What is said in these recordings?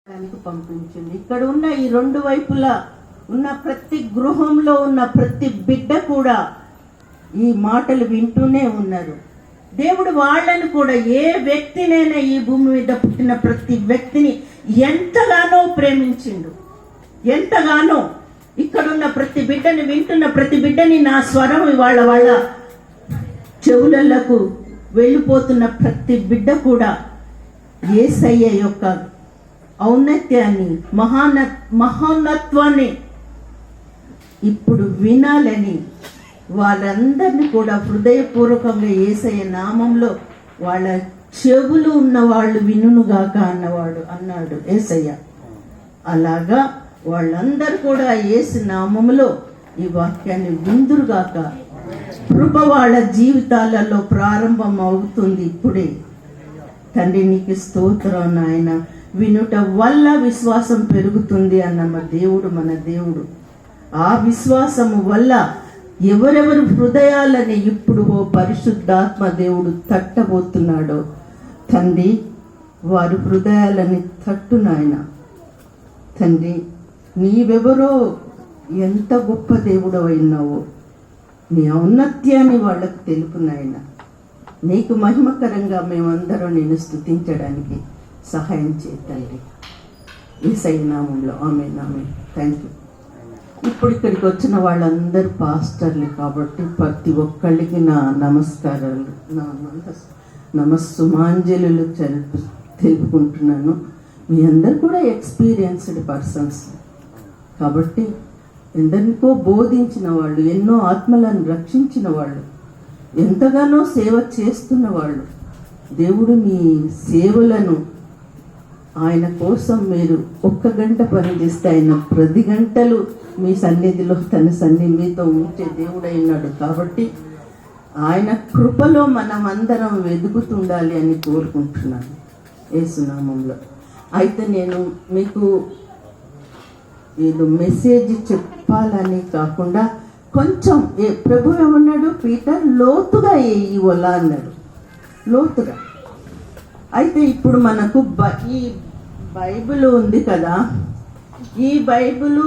పంపించింది. ఇక్కడ ఉన్న ఈ రెండు వైపులా ఉన్న ప్రతి గృహంలో ఉన్న ప్రతి బిడ్డ కూడా ఈ మాటలు వింటూనే ఉన్నారు. దేవుడు వాళ్ళని కూడా, ఏ వ్యక్తినైనా ఈ భూమి మీద పుట్టిన ప్రతి వ్యక్తిని ఎంతగానో ప్రేమించిండు, ఎంతగానో. ఇక్కడున్న ప్రతి బిడ్డని, వింటున్న ప్రతి బిడ్డని నా స్వరం వాళ్ళ వాళ్ళ చెవులకు వెళ్ళిపోతున్న ప్రతి బిడ్డ కూడా యేసయ్య యొక్క ఔన్నత్యాన్ని, మహోన్నత్వాన్ని ఇప్పుడు వినాలని వాళ్ళందరినీ కూడా హృదయపూర్వకంగా యేసయ్య నామంలో వాళ్ళ చెవులు ఉన్న వాళ్ళు వినుగాక అన్నాడు యేసయ్య. అలాగా వాళ్ళందరూ కూడా యేసు నామములో ఈ వాక్యాన్ని విందురుగాక. కృప వాళ్ళ జీవితాలలో ప్రారంభం అవుతుంది ఇప్పుడే. తండ్రి నీకు స్తోత్రం నాయన. వినుట వల్ల విశ్వాసం పెరుగుతుంది అన్న మన దేవుడు. ఆ విశ్వాసము వల్ల ఎవరెవరు హృదయాలని ఇప్పుడు ఓ పరిశుద్ధాత్మ దేవుడు తట్టబోతున్నాడో తండ్రి, వారి హృదయాలని తట్టు నాయన. తండ్రి, నీవెవరో, ఎంత గొప్ప దేవుడు అయినావో, నీ ఔన్నత్యాన్ని వాళ్ళకు తెలుపు నాయన. నీకు మహిమకరంగా మేమందరం నిన్ను స్తుతించడానికి సహాయం చేయండి. యేసయ్య నామములో ఆమేన్, ఆమేన్. Thank you. ఇప్పుడు ఇక్కడికి వచ్చిన వాళ్ళందరూ పాస్టర్లు కాబట్టి ప్రతి ఒక్కళ్ళకి నా నమస్కారాలు, నా నమస్సుమాంజలు తెలుపుకుంటున్నాను. మీ అందరు కూడా ఎక్స్పీరియన్స్డ్ పర్సన్స్ కాబట్టి, ఎందరికో బోధించిన వాళ్ళు, ఎన్నో ఆత్మలను రక్షించిన వాళ్ళు, ఎంతగానో సేవ చేస్తున్న వాళ్ళు. దేవుడు మీ సేవలను, ఆయన కోసం మీరు 1 గంట పనిచేస్తే ఆయన 10 గంటలు మీ సన్నిధిలో తన మీతో ఉంచే దేవుడైనాడు. కాబట్టి ఆయన కృపలో మనం అందరం వెతుకుతుండాలి అని కోరుకుంటున్నాను యేసునామంలో. అయితే నేను మీకు ఏదో మెసేజ్ చెప్పాలని కాకుండా కొంచెం, ప్రభు ఏమన్నాడు, పీటర్ లోతుగా ఇవ్వాలా అన్నాడు, లోతుగా. అయితే ఇప్పుడు మనకు ఈ బైబిల్ ఉంది కదా, ఈ బైబిల్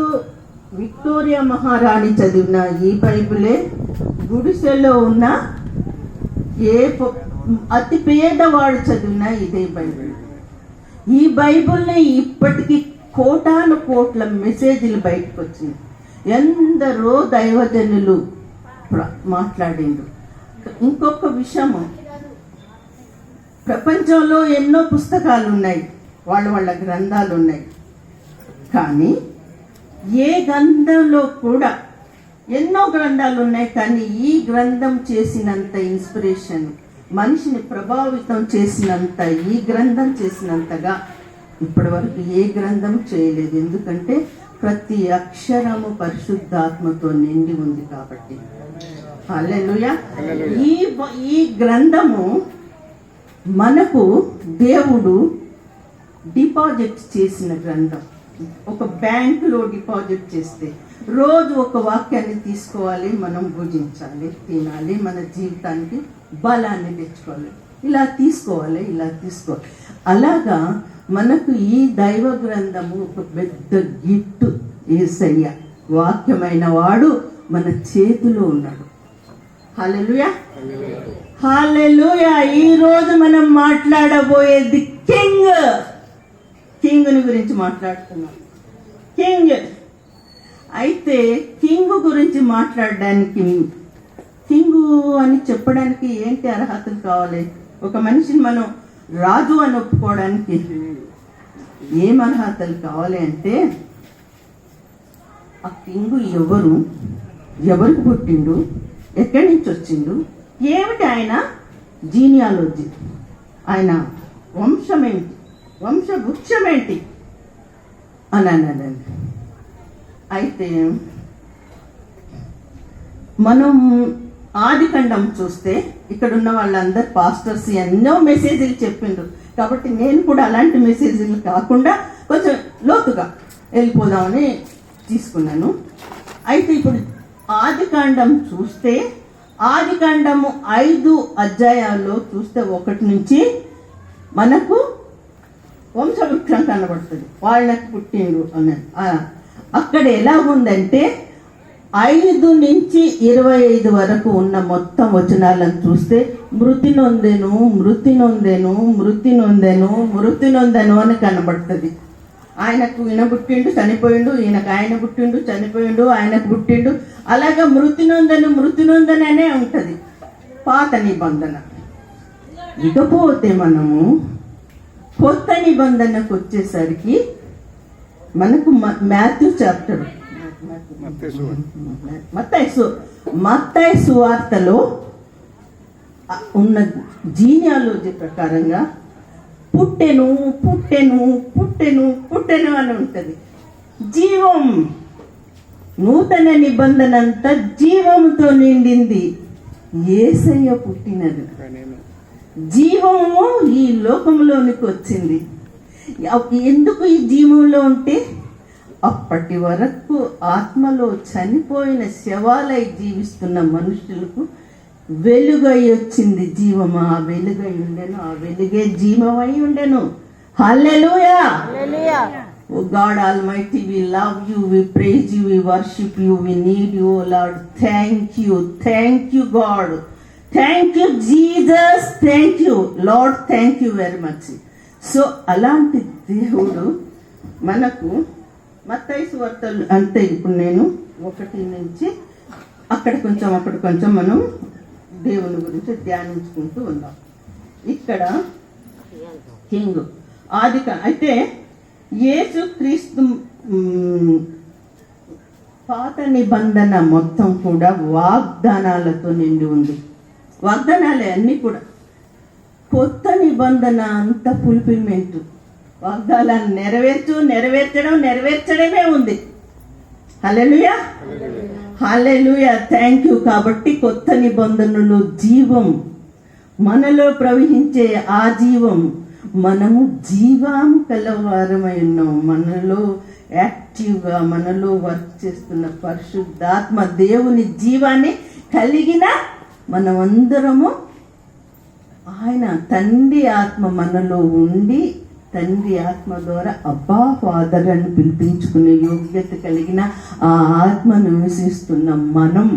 విక్టోరియా మహారాణి చదివిన ఈ బైబిలే గుడిసెలో ఉన్న అతి పేదవాడు చదివిన ఇదే బైబిల్. ఈ బైబిల్ని ఇప్పటికీ కోటాను కోట్ల మెసేజ్లు బయటకు వచ్చింది. ఎందరో దైవజనులు మాట్లాడిండు. ఇంకొక విషయము, ప్రపంచంలో ఎన్నో పుస్తకాలు ఉన్నాయి, వాళ్ళ గ్రంథాలు ఉన్నాయి. కానీ ఏ గ్రంథంలో కూడా, ఎన్నో గ్రంథాలు ఉన్నాయి, కానీ ఈ గ్రంథం చేసినంత ఇన్స్పిరేషన్, మనిషిని ప్రభావితం చేసినంత, ఈ గ్రంథం చేసినంతగా ఇప్పటి వరకు ఏ గ్రంథం చేయలేదు. ఎందుకంటే ప్రతి అక్షరము పరిశుద్ధాత్మతో నిండి ఉంది కాబట్టి. హల్లెలూయా. ఈ గ్రంథము మనకు దేవుడు డిపాజిట్ చేసిన గ్రంథం. ఒక బ్యాంకులో డిపాజిట్ చేస్తే రోజు ఒక వాక్యాన్ని తీసుకోవాలి, మనం భుజించాలి, తినాలి, మన జీవితానికి బలాన్ని తెచ్చుకోవాలి, ఇలా తీసుకోవాలి. అలాగా మనకు ఈ దైవ గ్రంథము ఒక పెద్ద గిఫ్ట్. యేసయ్య వాక్యమైన వాడు మన చేతిలో ఉన్నాడు. హల్లెలూయా, హల్లెలూయా. ఈ రోజు మనం మాట్లాడబోయేది కింగ్ని గురించి మాట్లాడుతున్నాం. కింగ్. అయితే కింగ్ గురించి మాట్లాడడానికి, కింగు అని చెప్పడానికి ఏంటి అర్హతలు కావాలి? ఒక మనిషిని మనం రాజు అని ఒప్పుకోవడానికి ఏం అర్హతలు కావాలి అంటే, ఆ కింగు ఎవరు, ఎవరికి పుట్టిండు, ఎక్కడి నుంచి వచ్చిండు, ఏమిటి ఆయన జీనియాలజీ, ఆయన వంశమేంటి, వంశవృక్షమేంటి అని అన్నాడండి. అయితే మనం ఆదికాండం చూస్తే ఇక్కడ ఉన్న వాళ్ళందరూ పాస్టర్స్ ఎన్నో మెసేజ్లు చెప్పిండ్రు. కాబట్టి నేను కూడా అలాంటి మెసేజ్లు కాకుండా కొంచెం లోతుగా వెళ్ళిపోదామని తీసుకున్నాను. అయితే ఇప్పుడు ఆదికాండం చూస్తే, ఆదికాండము 5 అధ్యాయాల్లో చూస్తే 1 నుంచి మనకు వంశవృక్షం కనబడుతుంది, వాళ్ళకి పుట్టిండ్రు అని. అక్కడ ఎలా ఉందంటే 5 నుంచి 25 వరకు ఉన్న మొత్తం వచనాలను చూస్తే మృతి నొందెను, మృతి నొందెను, మృతి నొందెను, మృతి నొందెను అని కనబడుతుంది. ఆయనకు ఈయన పుట్టిండు చనిపోయిండు, ఈయనకు ఆయన పుట్టిండు చనిపోయిండు, ఆయనకు పుట్టిండు, అలాగా మృతి నొందననే ఉంటుంది పాత నిబంధన. ఇకపోతే మనము కొత్త నిబంధనకు వచ్చేసరికి మనకు మాథ్యూ చాప్టర్ మత్తయి సువార్తలో ఉన్న జీనియాలజీ ప్రకారంగా పుట్టెను పుట్టెను పుట్టెను పుట్టెను అని ఉంటుంది. జీవం, నూతన నిబంధన అంతా జీవంతో నిండింది. యేసయ్య పుట్టినది, జీవము ఈ లోకంలోనికి వచ్చింది. ఎందుకు ఈ జీవంలో ఉంటే అప్పటి వరకు ఆత్మలో చనిపోయిన శవాలై జీవిస్తున్న మనుషులకు వెలుగై వచ్చింది జీవము. ఆ వెలుగై ఉండెను, ఆ వెలుగే జీవమై ఉండెను. హల్లెలూయా. Oh God Almighty, we love you, we praise you, we worship you, we need you, oh Lord. Thank you God, thank you Jesus, thank you Lord, thank you very much. So అలాంటి దేవుడు మనకు మత్తయి సువార్తలు అంతే. ఇప్పుడు నేను 1 నుంచి అక్కడ కొంచెం మనం దేవుని గురించి ధ్యానించుకుంటూ ఉన్నాం. ఇక్కడ కింగ్ అయితే యేసు క్రీస్తు పాత నిబంధన మొత్తం కూడా వాగ్దానాలతో నిండి ఉంది. వాగ్దానాలే అన్నీ కూడా. కొత్త నిబంధన అంత ఫుల్ఫిల్మెంట్, వాగ్దానాలను నెరవేర్చడమే ఉంది. Hallelujah hallelujah. Thank you. కాబట్టి కొత్త నిబంధనలో జీవం, మనలో ప్రవహించే ఆ జీవం, మనము జీవం కలవారమై ఉన్నాం. మనలో యాక్టివ్గా మనలో వర్క్ చేస్తున్న పరిశుద్ధాత్మ దేవుని జీవాన్ని కలిగిన మనమందరము ఆయన తండ్రి ఆత్మ మనలో ఉండి తండ్రి ఆత్మ ద్వారా అబ్బా ఫాదర్ అని పిలిపించుకునే యోగ్యత కలిగిన ఆ ఆత్మ నివసిస్తున్న మనం.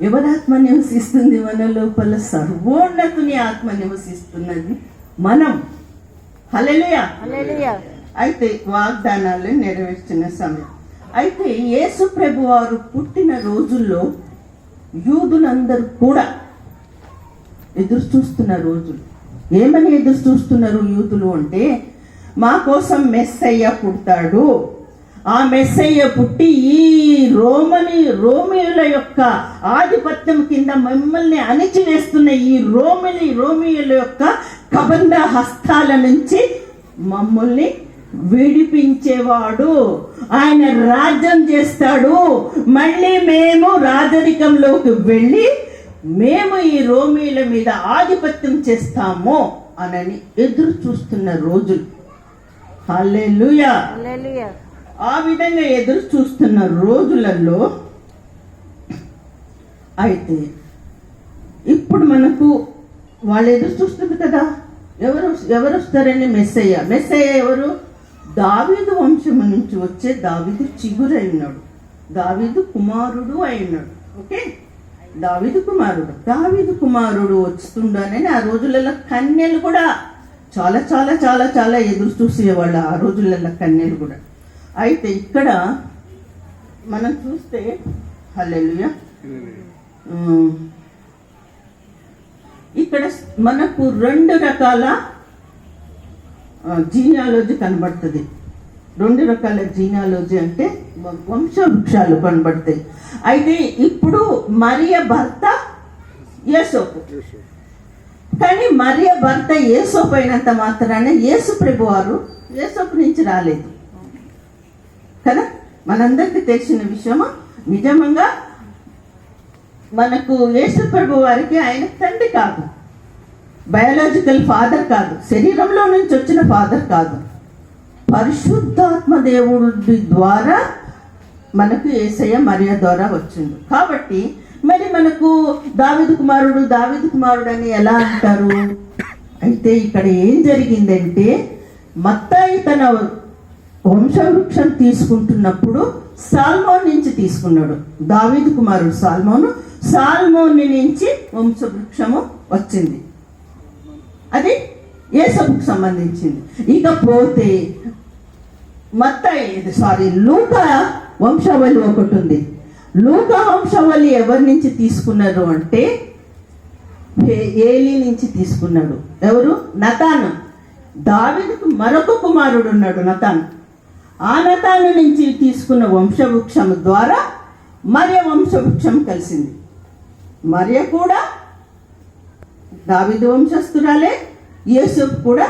ఎవరాత్మ నివసిస్తుంది మన లోపల? సర్వోన్నతుని ఆత్మ నివసిస్తున్నది మనం. హల్లెలూయా. అయితే వాగ్దానాలు నెరవేర్చిన సమయం. అయితే యేసు ప్రభు వారు పుట్టిన రోజుల్లో యూదులందరూ కూడా ఎదురు చూస్తున్న రోజులు. ఏమని ఎదురు చూస్తున్నారు యూదులు అంటే, మా కోసం మెస్సయ్య పుడతాడు, ఆ మెస్సయ్య పుట్టి ఈ రోమియుల యొక్క ఆధిపత్యం కింద మిమ్మల్ని అణిచివేస్తున్న ఈ రోమియుల యొక్క కబంధ హస్తాల నుంచి మమ్మల్ని విడిపించేవాడు, ఆయన రాజ్యం చేస్తాడు, మళ్ళీ మేము రాజరికంలోకి వెళ్ళి మేము ఈ రోమీల మీద ఆధిపత్యం చేస్తాము అనని ఎదురు చూస్తున్న రోజులు. హల్లెలూయా. ఆ విధంగా ఎదురు చూస్తున్న రోజులలో అయితే ఇప్పుడు మనకు వాళ్ళు ఎదురు చూస్తుంది కదా, ఎవరు వస్తారని? మెస్సయ్య ఎవరు? దావీదు వంశం నుంచి వచ్చే దావీదు చిగురు అయినాడు, దావీదు కుమారుడు అయినాడు. ఓకే, దావీదు కుమారుడు వస్తుండని ఆ రోజులలో కన్యలు కూడా చాలా చాలా చాలా చాలా ఎదురు చూసేవాళ్ళు ఆ రోజులలో కన్యలు కూడా. అయితే ఇక్కడ మనం చూస్తే హల్లెలూయా, ఇక్కడ మనకు 2 రకాల జీనియాలజీ కనబడుతుంది. 2 రకాల జీనియాలజీ అంటే వంశవృక్షాలు కనబడతాయి. అయితే ఇప్పుడు మరియ భర్త యేసోపు, కానీ మరియ భర్త యేసోపు అయినంత మాత్రాన యేసు ప్రభు వారు యేసోపు నుంచి రాలేదు కదా. మనందరికీ తెలిసిన విషయము. నిజంగా మనకు యేసు ప్రభు వారికి ఆయన తండ్రి కాదు, బయాలజికల్ ఫాదర్ కాదు, శరీరంలో నుంచి వచ్చిన ఫాదర్ కాదు, పరిశుద్ధాత్మ దేవుడి ద్వారా మనకు యేసయ్య మరియ ద్వారా వచ్చిండు. కాబట్టి మరి మనకు దావీదు కుమారుడు అని ఎలా అంటారు అయితే ఇక్కడ ఏం జరిగిందంటే మత్తాయి తన వంశవృక్షం తీసుకుంటున్నప్పుడు సాల్మోన్ నుంచి తీసుకున్నాడు. దావీదు కుమారుడు సాల్మోని నుంచి వంశవృక్షము వచ్చింది, అది యేసుకు సంబంధించింది. ఇకపోతే లూకా వంశావళి ఒకటి ఉంది. లూకా వంశావళి ఎవరి నుంచి తీసుకున్నారు అంటే ఏలీ నుంచి తీసుకున్నాడు. ఎవరు? నతాను. దావీదుకు మరొక కుమారుడు ఉన్నాడు నతాను. ఆ నతాను నుంచి తీసుకున్న వంశవృక్షం ద్వారా మరియ వంశవృక్షం కలిసింది. మరియ కూడా దావీదు వంశస్థురాలే, యేసుకు కూడా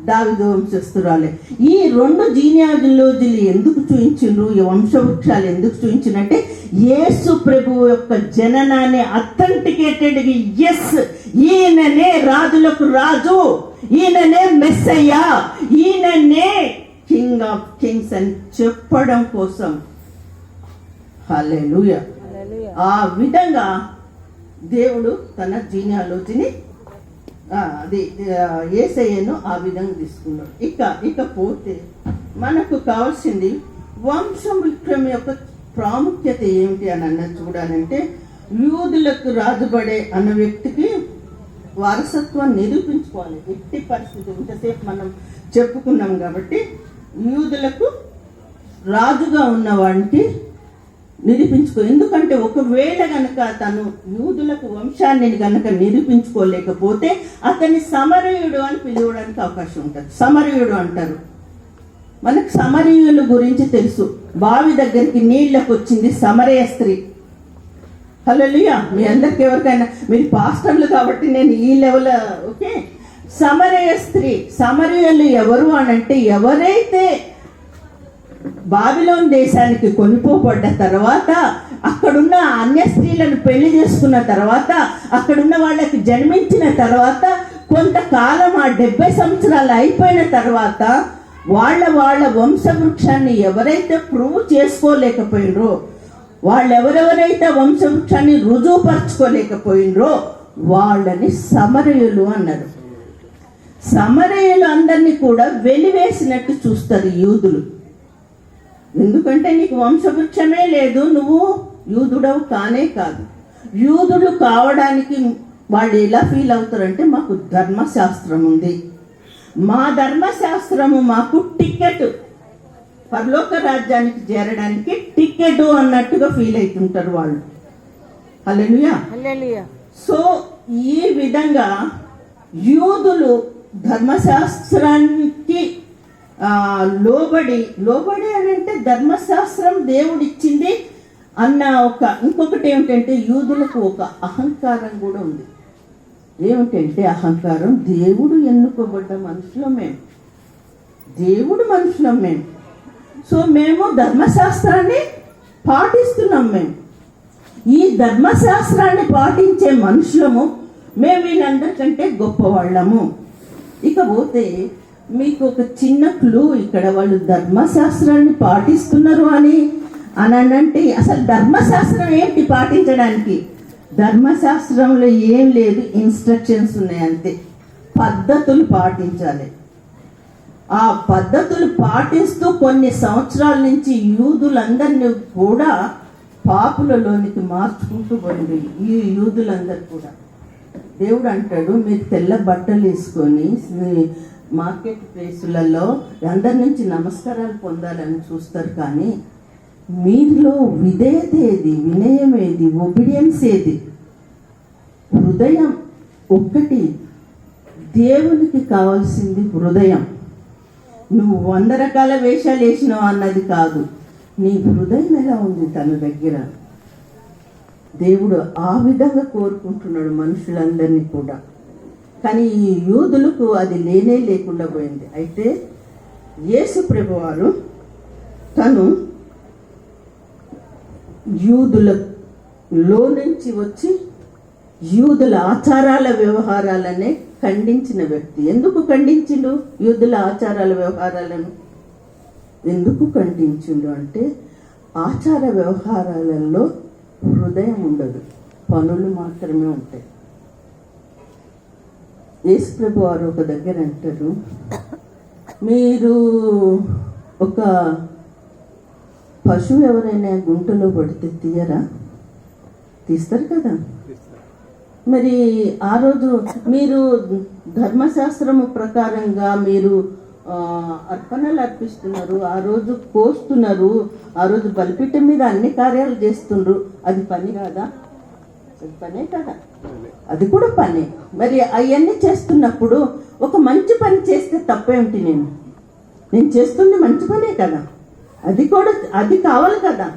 దావీదు వంశస్థురాలే. ఈ రెండు జీనియాలజీలు ఎందుకు చూయించిండ్రు, ఈ వంశవృక్షాలు ఎందుకు చూయించినంటే యేసు ప్రభువు యొక్క జననాన్ని అథెంటికేటెడ్, ఎస్ ఈయననే రాజులకు రాజు, ఈయననే మెస్సయ్యా, ఈయననే కింగ్ ఆఫ్ కింగ్స్ అని చెప్పడం కోసం. హల్లెలూయా. ఆ విధంగా దేవుడు తన జీనియాలజీని అది యేసయ్యను ఆ విధంగా తీసుకున్నాడు. ఇకపోతే మనకు కావాల్సింది వంశవృక్షం యొక్క ప్రాముఖ్యత ఏమిటి అని అన్నది చూడాలంటే, యూదులకు రాజుబడే అన్న వ్యక్తికి వారసత్వం నిరూపించుకోవాలి. ఎట్టి పరిస్థితి ఇంతసేపు మనం చెప్పుకున్నాం కాబట్టి యూదులకు రాజుగా ఉన్నవాడికి నిరూపించుకో. ఎందుకంటే ఒకవేళ గనక తను యూదులకు వంశాన్ని గనక నిరూపించుకోలేకపోతే అతన్ని సమరయుడు అని పిలవడానికి అవకాశం ఉంటుంది. సమరయుడు అంటారు. మనకు సమరయుల గురించి తెలుసు. బావి దగ్గరికి నీళ్ళకు వచ్చింది సమరయ స్త్రీ. హల్లెలూయా. మీ అందరికి ఎవరికైనా, మీరు పాస్టర్లు కాబట్టి నేను ఈ లెవెల్ ఓకే. సమరయ స్త్రీ, సమరయులు ఎవరు అని అంటే ఎవరైతే బాబిలోన్ దేశానికి కొనిపోబడ్డ తర్వాత అక్కడున్న అన్య స్త్రీలను పెళ్లి చేసుకున్న తర్వాత అక్కడున్న వాళ్ళకి జన్మించిన తర్వాత కొంతకాలం ఆ 70 సంవత్సరాలు అయిపోయిన తర్వాత వాళ్ళ వంశవృక్షాన్ని ఎవరైతే ప్రూవ్ చేసుకోలేకపోయినరో, వాళ్ళెవరెవరైతే వంశవృక్షాన్ని రుజువుపరచుకోలేకపోయినరో వాళ్ళని సమరయులు అన్నారు. సమరయులు అందరినీ కూడా వెలివేసినట్టు చూస్తారు యూదులు. ఎందుకంటే నీకు వంశవృక్షమే లేదు, నువ్వు యూదుడవు కానే కాదు. యూదుడు కావడానికి వాళ్ళు ఎలా ఫీల్ అవుతారంటే, మాకు ధర్మశాస్త్రం ఉంది, మా ధర్మశాస్త్రము మాకు టికెట్, పరలోక రాజ్యానికి చేరడానికి టికెట్ అన్నట్టుగా ఫీల్ అవుతుంటారు వాళ్ళు. హల్లెలూయా. సో ఈ విధంగా యూదులు ధర్మశాస్త్రానికి లోబడి అని అంటే ధర్మశాస్త్రం దేవుడిచ్చింది అన్న ఇంకొకటి ఏమిటంటే యూదులకు ఒక అహంకారం కూడా ఉంది. ఏమిటంటే అహంకారం, దేవుడు ఎన్నుకోబడ్డ మనుషులం మేము, దేవుడు మనుషులం మేము. సో మేము ధర్మశాస్త్రాన్ని పాటిస్తున్నాం. మేము ఈ ధర్మశాస్త్రాన్ని పాటించే మనుషులము, మేము వీళ్ళందరికంటే గొప్పవాళ్ళము. ఇకపోతే మీకు ఒక చిన్న క్లూ ఇక్కడ, వాళ్ళు ధర్మశాస్త్రాన్ని పాటిస్తున్నారు అని అంటే అసలు ధర్మశాస్త్రం ఏంటి పాటించడానికి? ధర్మశాస్త్రంలో ఏం లేదు, ఇన్స్ట్రక్షన్స్ ఉన్నాయి అంతే. పద్ధతులు పాటించాలి. ఆ పద్ధతులు పాటిస్తూ కొన్ని సంవత్సరాల నుంచి యూదులందరినీ కూడా పాపులలోనికి మార్చుకుంటూ పోయింది. ఈ యూదులందరూ కూడా దేవుడు అంటాడు, మీరు తెల్ల బట్టలు వేసుకొని మార్కెట్ ప్లేసులలో అందరి నుంచి నమస్కారాలు పొందాలని చూస్తారు, కానీ మీలో విధేయత ఏది, వినయం ఏది, ఒబీడియన్స్ ఏది? హృదయం ఒక్కటి. దేవునికి కావాల్సింది హృదయం. నువ్వు 100 రకాల వేషాలు వేసినావు అన్నది కాదు, నీ హృదయం ఎలా ఉంది తన దగ్గర. దేవుడు ఆ విధంగా కోరుకుంటున్నాడు మనుషులందరినీ కూడా. కానీ ఈ యూదులకు అది లేకుండా పోయింది. అయితే యేసు ప్రభువారు తను యూదులలో నుంచి వచ్చి యూదుల ఆచారాల వ్యవహారాలనే ఖండించిన వ్యక్తి. ఎందుకు ఖండించిండు యూదుల ఆచారాల వ్యవహారాలను? ఎందుకు ఖండించిండు అంటే, ఆచార వ్యవహారాలలో హృదయం ఉండదు, పనులు మాత్రమే ఉంటాయి. యేసుప్రభు వారు ఒక దగ్గర అంటారు, మీరు ఒక పశువు ఎవరైనా గుంటలో పడితే తీయరా? తీస్తారు కదా. మరి ఆ రోజు మీరు ధర్మశాస్త్రము ప్రకారంగా మీరు అర్పణలు అర్పిస్తున్నారు, ఆ రోజు కోస్తున్నారు, ఆ రోజు బలిపీఠం మీద అన్ని కార్యాలు చేస్తున్నారు. అది పని కాదా? అది పనే కదా, అది కూడా పనే. మరి అవన్నీ చేస్తున్నప్పుడు ఒక మంచి పని చేస్తే తప్పేమిటి? నేను చేస్తుంది మంచి పనే కదా, అది కూడా అది కావాలి కదా.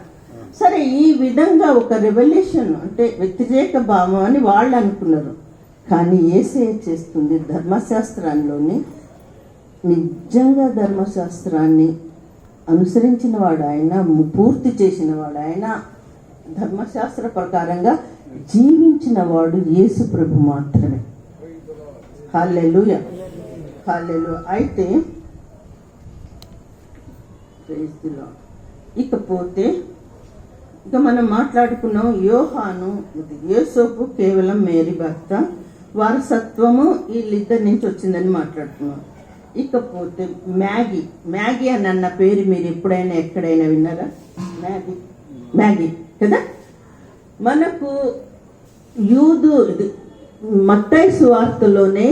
సరే, ఈ విధంగా ఒక రెవల్యూషన్ అంటే వ్యతిరేక భావం అని వాళ్ళు అనుకున్నారు. కానీ యేసయ్య చేస్తుంది ధర్మశాస్త్రాల్లోని నిజంగా ధర్మశాస్త్రాన్ని అనుసరించిన వాడు ఆయన, పూర్తి చేసిన వాడు ఆయన, ధర్మశాస్త్ర ప్రకారంగా జీవించిన వాడు యేసు ప్రభు మాత్రమే. హల్లెలూయా, హల్లెలూయా. అయితే ఇకపోతే ఇక మనం మాట్లాడుకున్నాం యోహాను, యోసేపు కేవలం మేరీ భర్త, వారసత్వము వీళ్ళిద్దరి నుంచి వచ్చిందని మాట్లాడుకున్నాం. ఇకపోతే మ్యాగీ అని అన్న పేరు మీరు ఎప్పుడైనా ఎక్కడైనా విన్నారా? మ్యాగీ కదా. మనకు మత్తయి సువార్తలోనే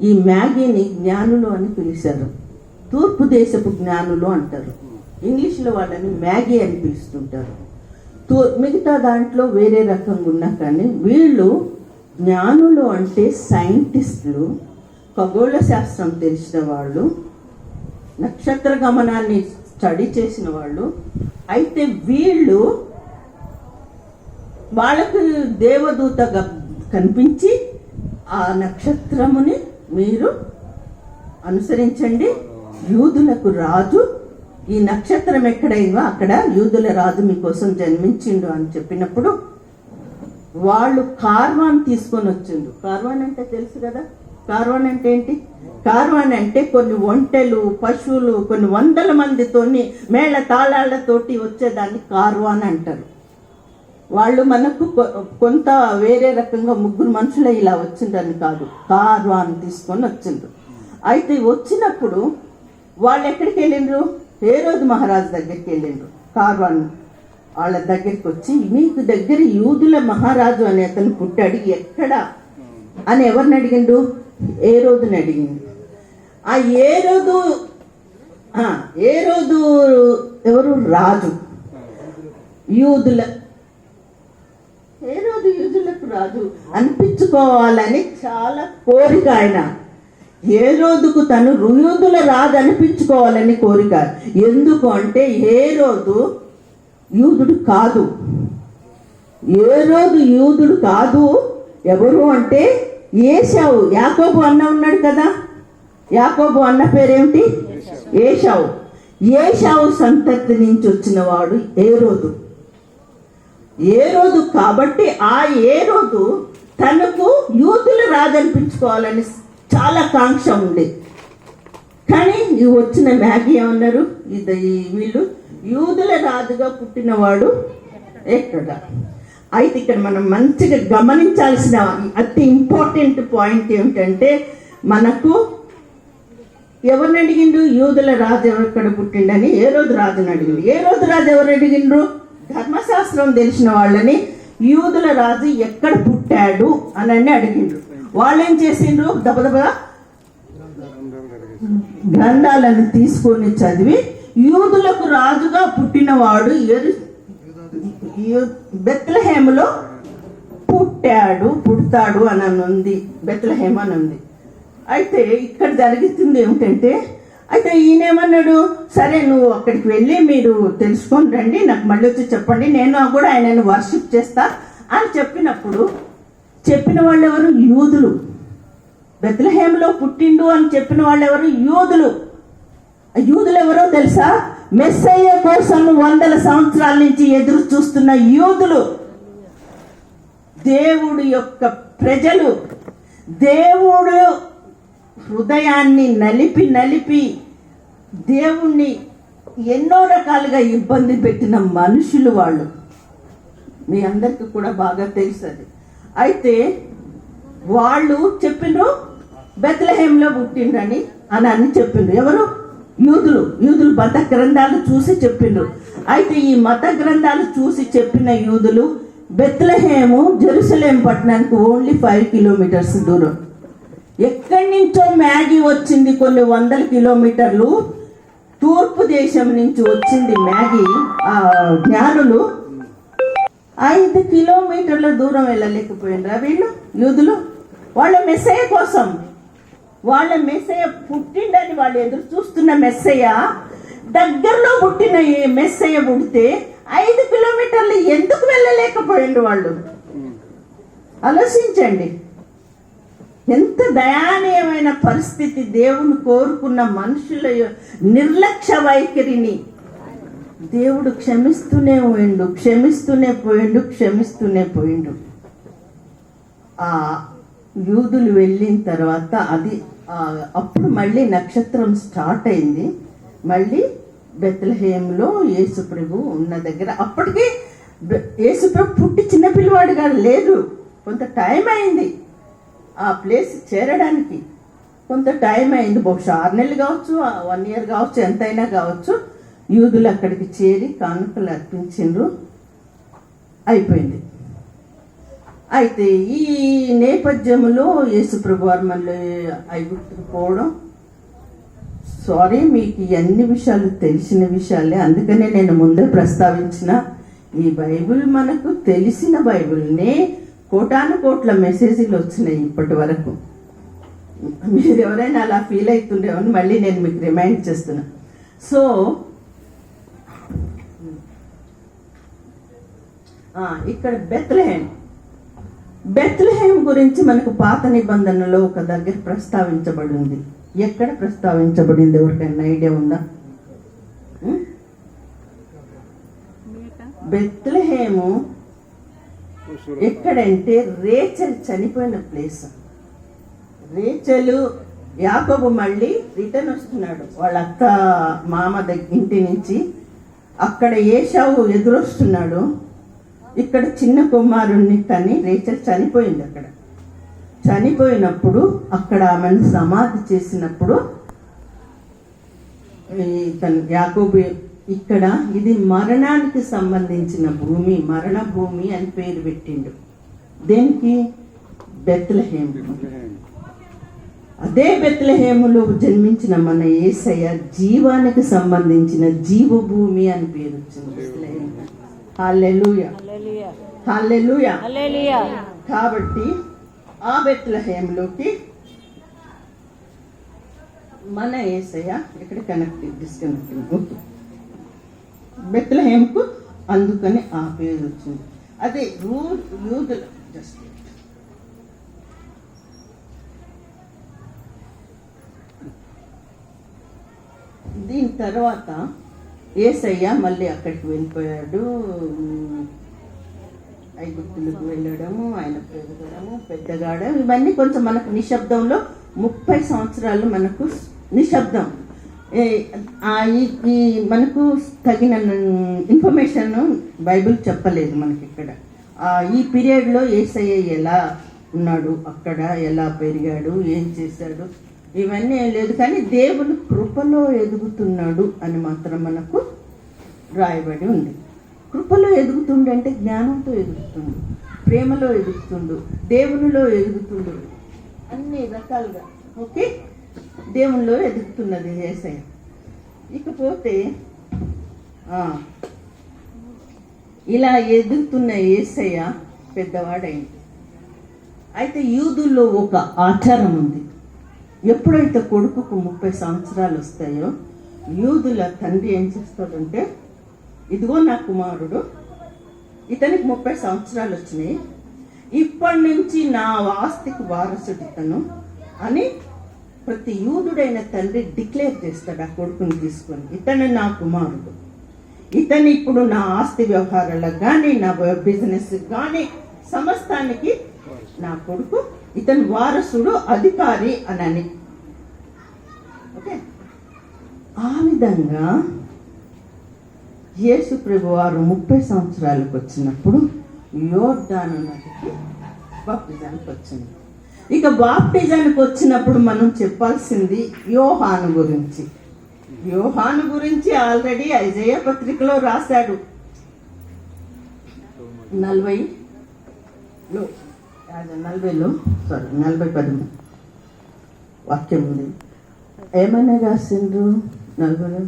ఈ మ్యాగీని జ్ఞానులు అని పిలిచారు. తూర్పు దేశపు జ్ఞానులు అంటారు, ఇంగ్లీష్లో వాళ్ళని మ్యాగీ అని పిలుస్తుంటారు. మిగతా దాంట్లో వేరే రకంగా ఉన్నా కానీ వీళ్ళు జ్ఞానులు అంటే సైంటిస్టులు, ఖగోళ శాస్త్రం తెలిసిన వాళ్ళు, నక్షత్ర గమనాన్ని స్టడీ చేసిన వాళ్ళు. అయితే వాళ్ళకు దేవదూత కనిపించి ఆ నక్షత్రముని మీరు అనుసరించండి, యూదులకు రాజు, ఈ నక్షత్రం ఎక్కడైందో అక్కడ యూదుల రాజు మీకోసం జన్మించిండు అని చెప్పినప్పుడు వాళ్ళు కార్వాన్ తీసుకొని వచ్చిండు. కార్వాన్ అంటే తెలుసు కదా. కార్వాన్ అంటే ఏంటి? కార్వాన్ అంటే కొన్ని ఒంటెలు, పశువులు, కొన్ని వందల మందితోని మేళ తాళాలతోటి వచ్చేదాన్ని కార్వాన్ అంటారు. వాళ్ళు మనకు కొంత వేరే రకంగా ముగ్గురు మనుషులే ఇలా వచ్చిండ్రని కాదు, కార్వాన్ తీసుకొని వచ్చిండ్రు. అయితే వచ్చినప్పుడు వాళ్ళు ఎక్కడికి వెళ్ళిండ్రు? హేరోదు మహారాజు దగ్గరికి వెళ్ళిండ్రు. కార్వాన్ వాళ్ళ దగ్గరికి వచ్చి, మీకు దగ్గర యూదుల మహారాజు అనే అతను పుట్టాడు, ఎక్కడ అని ఎవరిని అడిగిండు? హేరోదుని అడిగిండు. ఆ హేరోదు ఎవరు? రాజు, హేరోదు యూదులకు రాజు అనిపించుకోవాలని చాలా కోరిక. ఆయన హేరోదుకు తను యూదుల రాజు అనిపించుకోవాలని కోరిక. ఎందుకు అంటే హేరోదు యూదుడు కాదు. యూదుడు కాదు. ఎవరు అంటే ఏశావు, యాకోబు అన్న ఉన్నాడు కదా. యాకోబు అన్న పేరేమిటి? ఏశావు. ఏశావు సంతతి నుంచి వచ్చిన వాడు ఏరోదు కాబట్టి ఆ ఏరోదు తనకు యూదుల రాజు అనిపించుకోవాలని చాలా కాంక్ష ఉంది. కానీ వచ్చిన మ్యాగీ ఏమన్నారు? వీళ్ళు యూదుల రాజుగా పుట్టినవాడు ఎక్కడ? అయితే ఇక్కడ మనం మంచిగా గమనించాల్సిన అతి ఇంపార్టెంట్ పాయింట్ ఏమిటంటే, మనకు ఎవరిని అడిగిండు? యూదుల రాజు ఎక్కడ పుట్టిండని హేరోదు రాజుని అడిగిండు. హేరోదు రాజు ఎవరు అడిగిండ్రు? ధర్మశాస్త్రం తెలిసిన వాళ్ళని యూదుల రాజు ఎక్కడ పుట్టాడు అని అడిగిండ్రు. వాళ్ళు ఏం చేసిండ్రు? దబదబా గ్రంథాలను తీసుకొని చదివి యూదులకు రాజుగా పుట్టినవాడు బెత్లెహేములో పుడతాడు అని ఉంది. బెత్లెహేమ్ అని ఉంది. అయితే ఇక్కడ జరుగుతుంది ఏమిటంటే, అయితే ఈయనేమన్నాడు, సరే నువ్వు అక్కడికి వెళ్ళి మీరు తెలుసుకొని రండి, నాకు మళ్ళీ వచ్చి చెప్పండి, నేను కూడా ఆయనను వర్షిప్ చేస్తా అని చెప్పినప్పుడు చెప్పిన వాళ్ళు ఎవరు? యూదులు. బెత్లెహేములో పుట్టిండు అని చెప్పిన వాళ్ళు ఎవరు? యూదులు ఎవరో తెలుసా? మెస్సయ్య కోసం 100 సంవత్సరాల నుంచి ఎదురు చూస్తున్న యూదులు, దేవుడి యొక్క ప్రజలు, దేవుడు హృదయాన్ని నలిపి దేవుణ్ణి ఎన్నో రకాలుగా ఇబ్బంది పెట్టిన మనుషులు వాళ్ళు. మీ అందరికీ కూడా బాగా తెలుసు అది. అయితే వాళ్ళు చెప్పిన బెత్లెహేంలో పుట్టిండని అని చెప్పిండ్రు. ఎవరు? యూదులు మత గ్రంథాలు చూసి చెప్పిండ్రు. అయితే ఈ మత గ్రంథాలు చూసి చెప్పిన యూదులు బెత్లెహేము జెరూసలేం పట్టణానికి ఓన్లీ 5 కిలోమీటర్స్ దూరం. ఎక్కడి నుంచో మ్యాగీ వచ్చింది, కొన్ని 100 కిలోమీటర్లు తూర్పు దేశం నుంచి వచ్చింది మ్యాగీ. ఆ జ్ఞానులు 5 కిలోమీటర్ల దూరం వెళ్ళలేకపోయినరా వీళ్ళు యూదులు? వాళ్ళ మెస్సయ్య కోసం, వాళ్ళ మెస్సయ్య పుట్టిండని వాళ్ళు ఎదురు చూస్తున్న మెస్సయ్య, దగ్గరలో పుట్టిన ఈ మెస్సయ్య పుడితే 5 కిలోమీటర్లు ఎందుకు వెళ్ళలేకపోయిండు వాళ్ళు? ఆలోచించండి. ఎంత దయానీయమైన పరిస్థితి. దేవుని కోరుకున్న మనుషుల నిర్లక్ష్య వైఖరిని దేవుడు క్షమిస్తూనే పోయిండు. ఆ యూదులు వెళ్ళిన తర్వాత అప్పుడు మళ్ళీ నక్షత్రం స్టార్ట్ అయింది. మళ్ళీ బెత్లెహేంలో యేసుప్రభు ఉన్న దగ్గర, అప్పటికి యేసుప్రభు పుట్టి చిన్నపిల్లవాడుగా లేదు. కొంత టైం అయింది ఆ ప్లేస్ చేరడానికి, కొంత టైం అయింది. బహుశా 6 నెలలు కావచ్చు, 1 ఇయర్ కావచ్చు, ఎంతైనా కావచ్చు. యూదులు అక్కడికి చేరి కానుకలు అర్పించిండ్రు, అయిపోయింది. అయితే ఈ నేపథ్యంలో యేసుప్రభు వారు మళ్ళీ ఐగుప్తుకు పోవడం, సారీ మీకు అన్ని విషయాలు తెలిసిన విషయాలే, అందుకనే నేను ముందే ప్రస్తావించిన ఈ బైబిల్ మనకు తెలిసిన బైబిల్నే కోటాను కోట్ల మెసేజీలు వచ్చినాయి ఇప్పటి వరకు. మీరు ఎవరైనా అలా ఫీల్ అవుతుండేవని మళ్ళీ నేను మీకు రిమైండ్ చేస్తున్నా. సో ఇక్కడ బెత్లెహేం గురించి మనకు పాత నిబంధనలో ఒక దగ్గర ప్రస్తావించబడి ఉంది. ఎక్కడ ప్రస్తావించబడింది? ఎవరికైనా ఐడియా ఉందా? బెత్లెహేము ఎక్కడంటే రేచల్ చనిపోయిన ప్లేస్. రేచలు యాకోబు మళ్ళీ రిటర్న్ వస్తున్నాడు వాళ్ళ అత్త మామ ఇంటి నుంచి. అక్కడ ఏశావు ఎదురొస్తున్నాడు. ఇక్కడ చిన్న కుమారుణ్ణి కని రేచల్ చనిపోయింది. అక్కడ చనిపోయినప్పుడు అక్కడ ఆమెను సమాధి చేసినప్పుడు యాకోబు ఇక్కడ ఇది మరణానికి సంబంధించిన భూమి, మరణ భూమి అని పేరు పెట్టిండు. దేనికి? బెత్లెహేం. అదే బెత్లెహేములో జన్మించిన మన యేసయ్య జీవానికి సంబంధించిన జీవభూమి అని పేరు వచ్చింది బెత్లెహేం. హల్లెలూయా, హల్లెలూయా, హల్లెలూయా. కాబట్టి ఆ బెత్లెహేంలోకి మన యేసయ్య ఇక్కడ డిస్కనెక్టింగ్. ఓకే, బెత్లెహేంకు అందుకని ఆ పేరు వచ్చింది. అదే యూదులు జస్ట్ దీని తర్వాత యేసయ్య మళ్ళీ అక్కడికి వెళ్ళిపోయాడు. ఐగుప్తులకు వెళ్ళడము, ఆయన పెరగడము, పెద్దగాడము, ఇవన్నీ కొంచెం మనకు నిశ్శబ్దంలో 30 సంవత్సరాలు మనకు నిశ్శబ్దం. ఈ మనకు తగిన ఇన్ఫర్మేషన్ బైబిల్ చెప్పలేదు మనకి ఇక్కడ. ఈ పీరియడ్లో యేసయ్య ఎలా ఉన్నాడు, అక్కడ ఎలా పెరిగాడు, ఏం చేశాడు, ఇవన్నీ ఏం లేదు. కానీ దేవుని కృపలో ఎదుగుతున్నాడు అని మాత్రం మనకు రాయబడి ఉంది. కృపలో ఎదుగుతుండు అంటే జ్ఞానంతో ఎదుగుతుండు, ప్రేమలో ఎదుగుతుండు, దేవునిలో ఎదుగుతుండు, అన్ని రకాలుగా. ఓకే, దేవునిలో ఎదుగుతున్నది యేసయ్య. ఇకపోతే ఇలా ఎదుగుతున్న యేసయ్య పెద్దవాడైంది. అయితే యూదుల్లో ఒక ఆచారం ఉంది. ఎప్పుడైతే కొడుకుకు 30 సంవత్సరాలు వస్తాయో యూదుల తండ్రి ఏం చేస్తాడంటే, ఇదిగో నా కుమారుడు, ఇతనికి 30 సంవత్సరాలు వచ్చినాయి, ఇప్పటి నుంచి నా ఆస్తికి వారసుడు ఇతను అని ప్రతి యూదుడైన తండ్రి డిక్లేర్ చేస్తాడు. ఆ కొడుకుని తీసుకొని, ఇతను నా కుమారుడు, ఇతను ఇప్పుడు నా ఆస్తి వ్యవహారాలకు కానీ, నా బిజినెస్ కానీ, సమస్తానికి నా కొడుకు, ఇతను వారసుడు, అధికారి అని. ఓకే, ఆ విధంగా యేసు ప్రభు వారు 30 సంవత్సరాలకు వచ్చినప్పుడు యోర్దాను నదికి బాప్తిజానికి వచ్చింది. ఇక బాప్టిజానికి వచ్చినప్పుడు మనం చెప్పాల్సింది యోహాను గురించి. యోహాను గురించి ఆల్రెడీ ఐజయా పత్రికలో రాశాడు. 40లో 40 వాక్యం ఉంది. ఏమైనా రాసిండ్రు 40లో?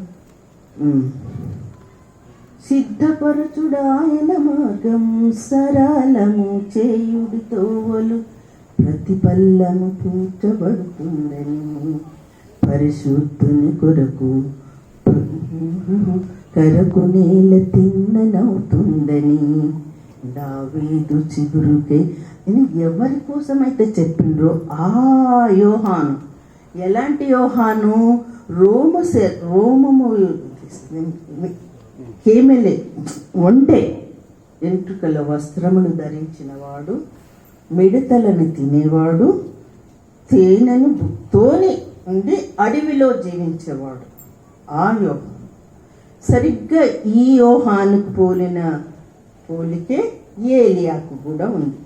సిద్ధపరచుడాయన మార్గం సరళము చేయుడి తోవలు ప్రతి పల్లము పూడ్చబడుతుందని పరిశుద్ధుని కొరకు కరకు నేల తిన్ననవుతుందని దావీదు చిగురుకే. ఇది ఎవరి కోసమైతే చెప్పిండ్రో ఆ యోహాను. ఎలాంటి యోహాను? రోమము కేమెలే ఒంటె వెంట్రుకల వస్త్రమును ధరించిన వాడు, మిడతలను తినేవాడు, తేనెను తోని ఉండి అడవిలో జీవించేవాడు ఆ యోహాను. సరిగ్గా ఈ యోహానుకు పోలికే ఏలియాకు కూడా ఉంది.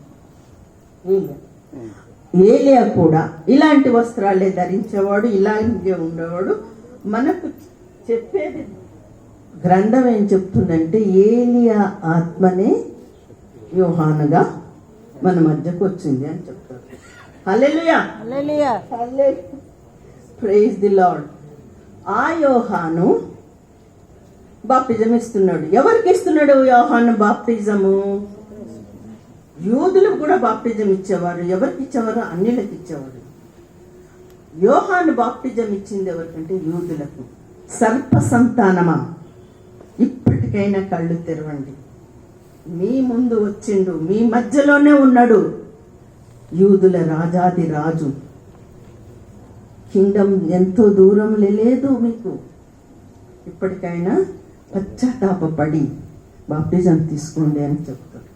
ఏలియా కూడా ఇలాంటి వస్త్రాలే ధరించేవాడు, ఇలాగే ఉండేవాడు. మనకు చెప్పేది గ్రంథం ఏం చెప్తుందంటే ఏలియా ఆత్మనే యోహానుగా మన మధ్యకు వచ్చింది అని చెప్తారు. హల్లెలూయా, హల్లెలూయా, ప్రైజ్ ది లార్డ్. ఆ యోహాను బాప్టిజం ఇస్తున్నాడు. ఎవరికి ఇస్తున్నాడు యోహాను బాప్టిజము? యూదులకు కూడా బాప్టిజం ఇచ్చేవారు. ఎవరికి ఇచ్చేవారు? అన్యులకు ఇచ్చేవారు. యోహాను బాప్టిజం ఇచ్చింది ఎవరికంటే యూదులకు. సర్ప సంతానమా, ఇప్పటికైనా కళ్ళు తెరవండి. మీ ముందు వచ్చిండు, మీ మధ్యలోనే ఉన్నాడు. యూదుల రాజాది రాజు. కింగ్డమ్ ఎంతో దూరం లేదు మీకు. ఇప్పటికైనా పశ్చాత్తాపడి బాప్టిజం తీసుకోండి అని చెప్తాడు.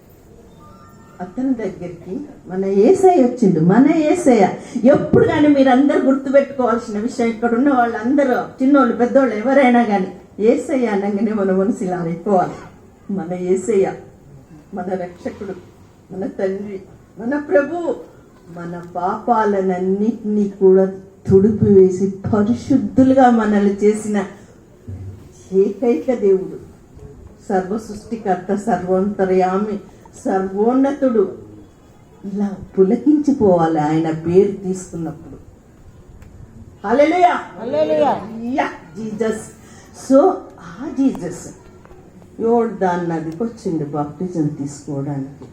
అతని దగ్గరికి మన యేసయ్య వచ్చిండు. మన యేసయ్య ఎప్పుడు కానీ మీరు అందరు గుర్తుపెట్టుకోవాల్సిన విషయం, ఇక్కడ ఉన్న వాళ్ళందరూ చిన్నోళ్ళు పెద్దోళ్ళు ఎవరైనా కానీ యేసయ్య అనగానే మన మనసు ఇలా అయిపోవాలి. మన యేసయ్య మన రక్షకుడు, మన తండ్రి, మన ప్రభు, మన పాపాలనన్నిటినీ కూడా తుడిపివేసి పరిశుద్ధులుగా మనల్ని చేసిన ఏకైక దేవుడు, సర్వ సృష్టికర్త, సర్వంతర్యామి, సర్వోన్నతుడు. ఇలా పులకించిపోవాలి ఆయన పేరు తీసుకున్నప్పుడు. హల్లెలూయా, హల్లెలూయా, జీసస్. సో ఆ జీసస్ యోర్దాను నదికి వచ్చిండు బాప్టిజం తీసుకోవడానికి.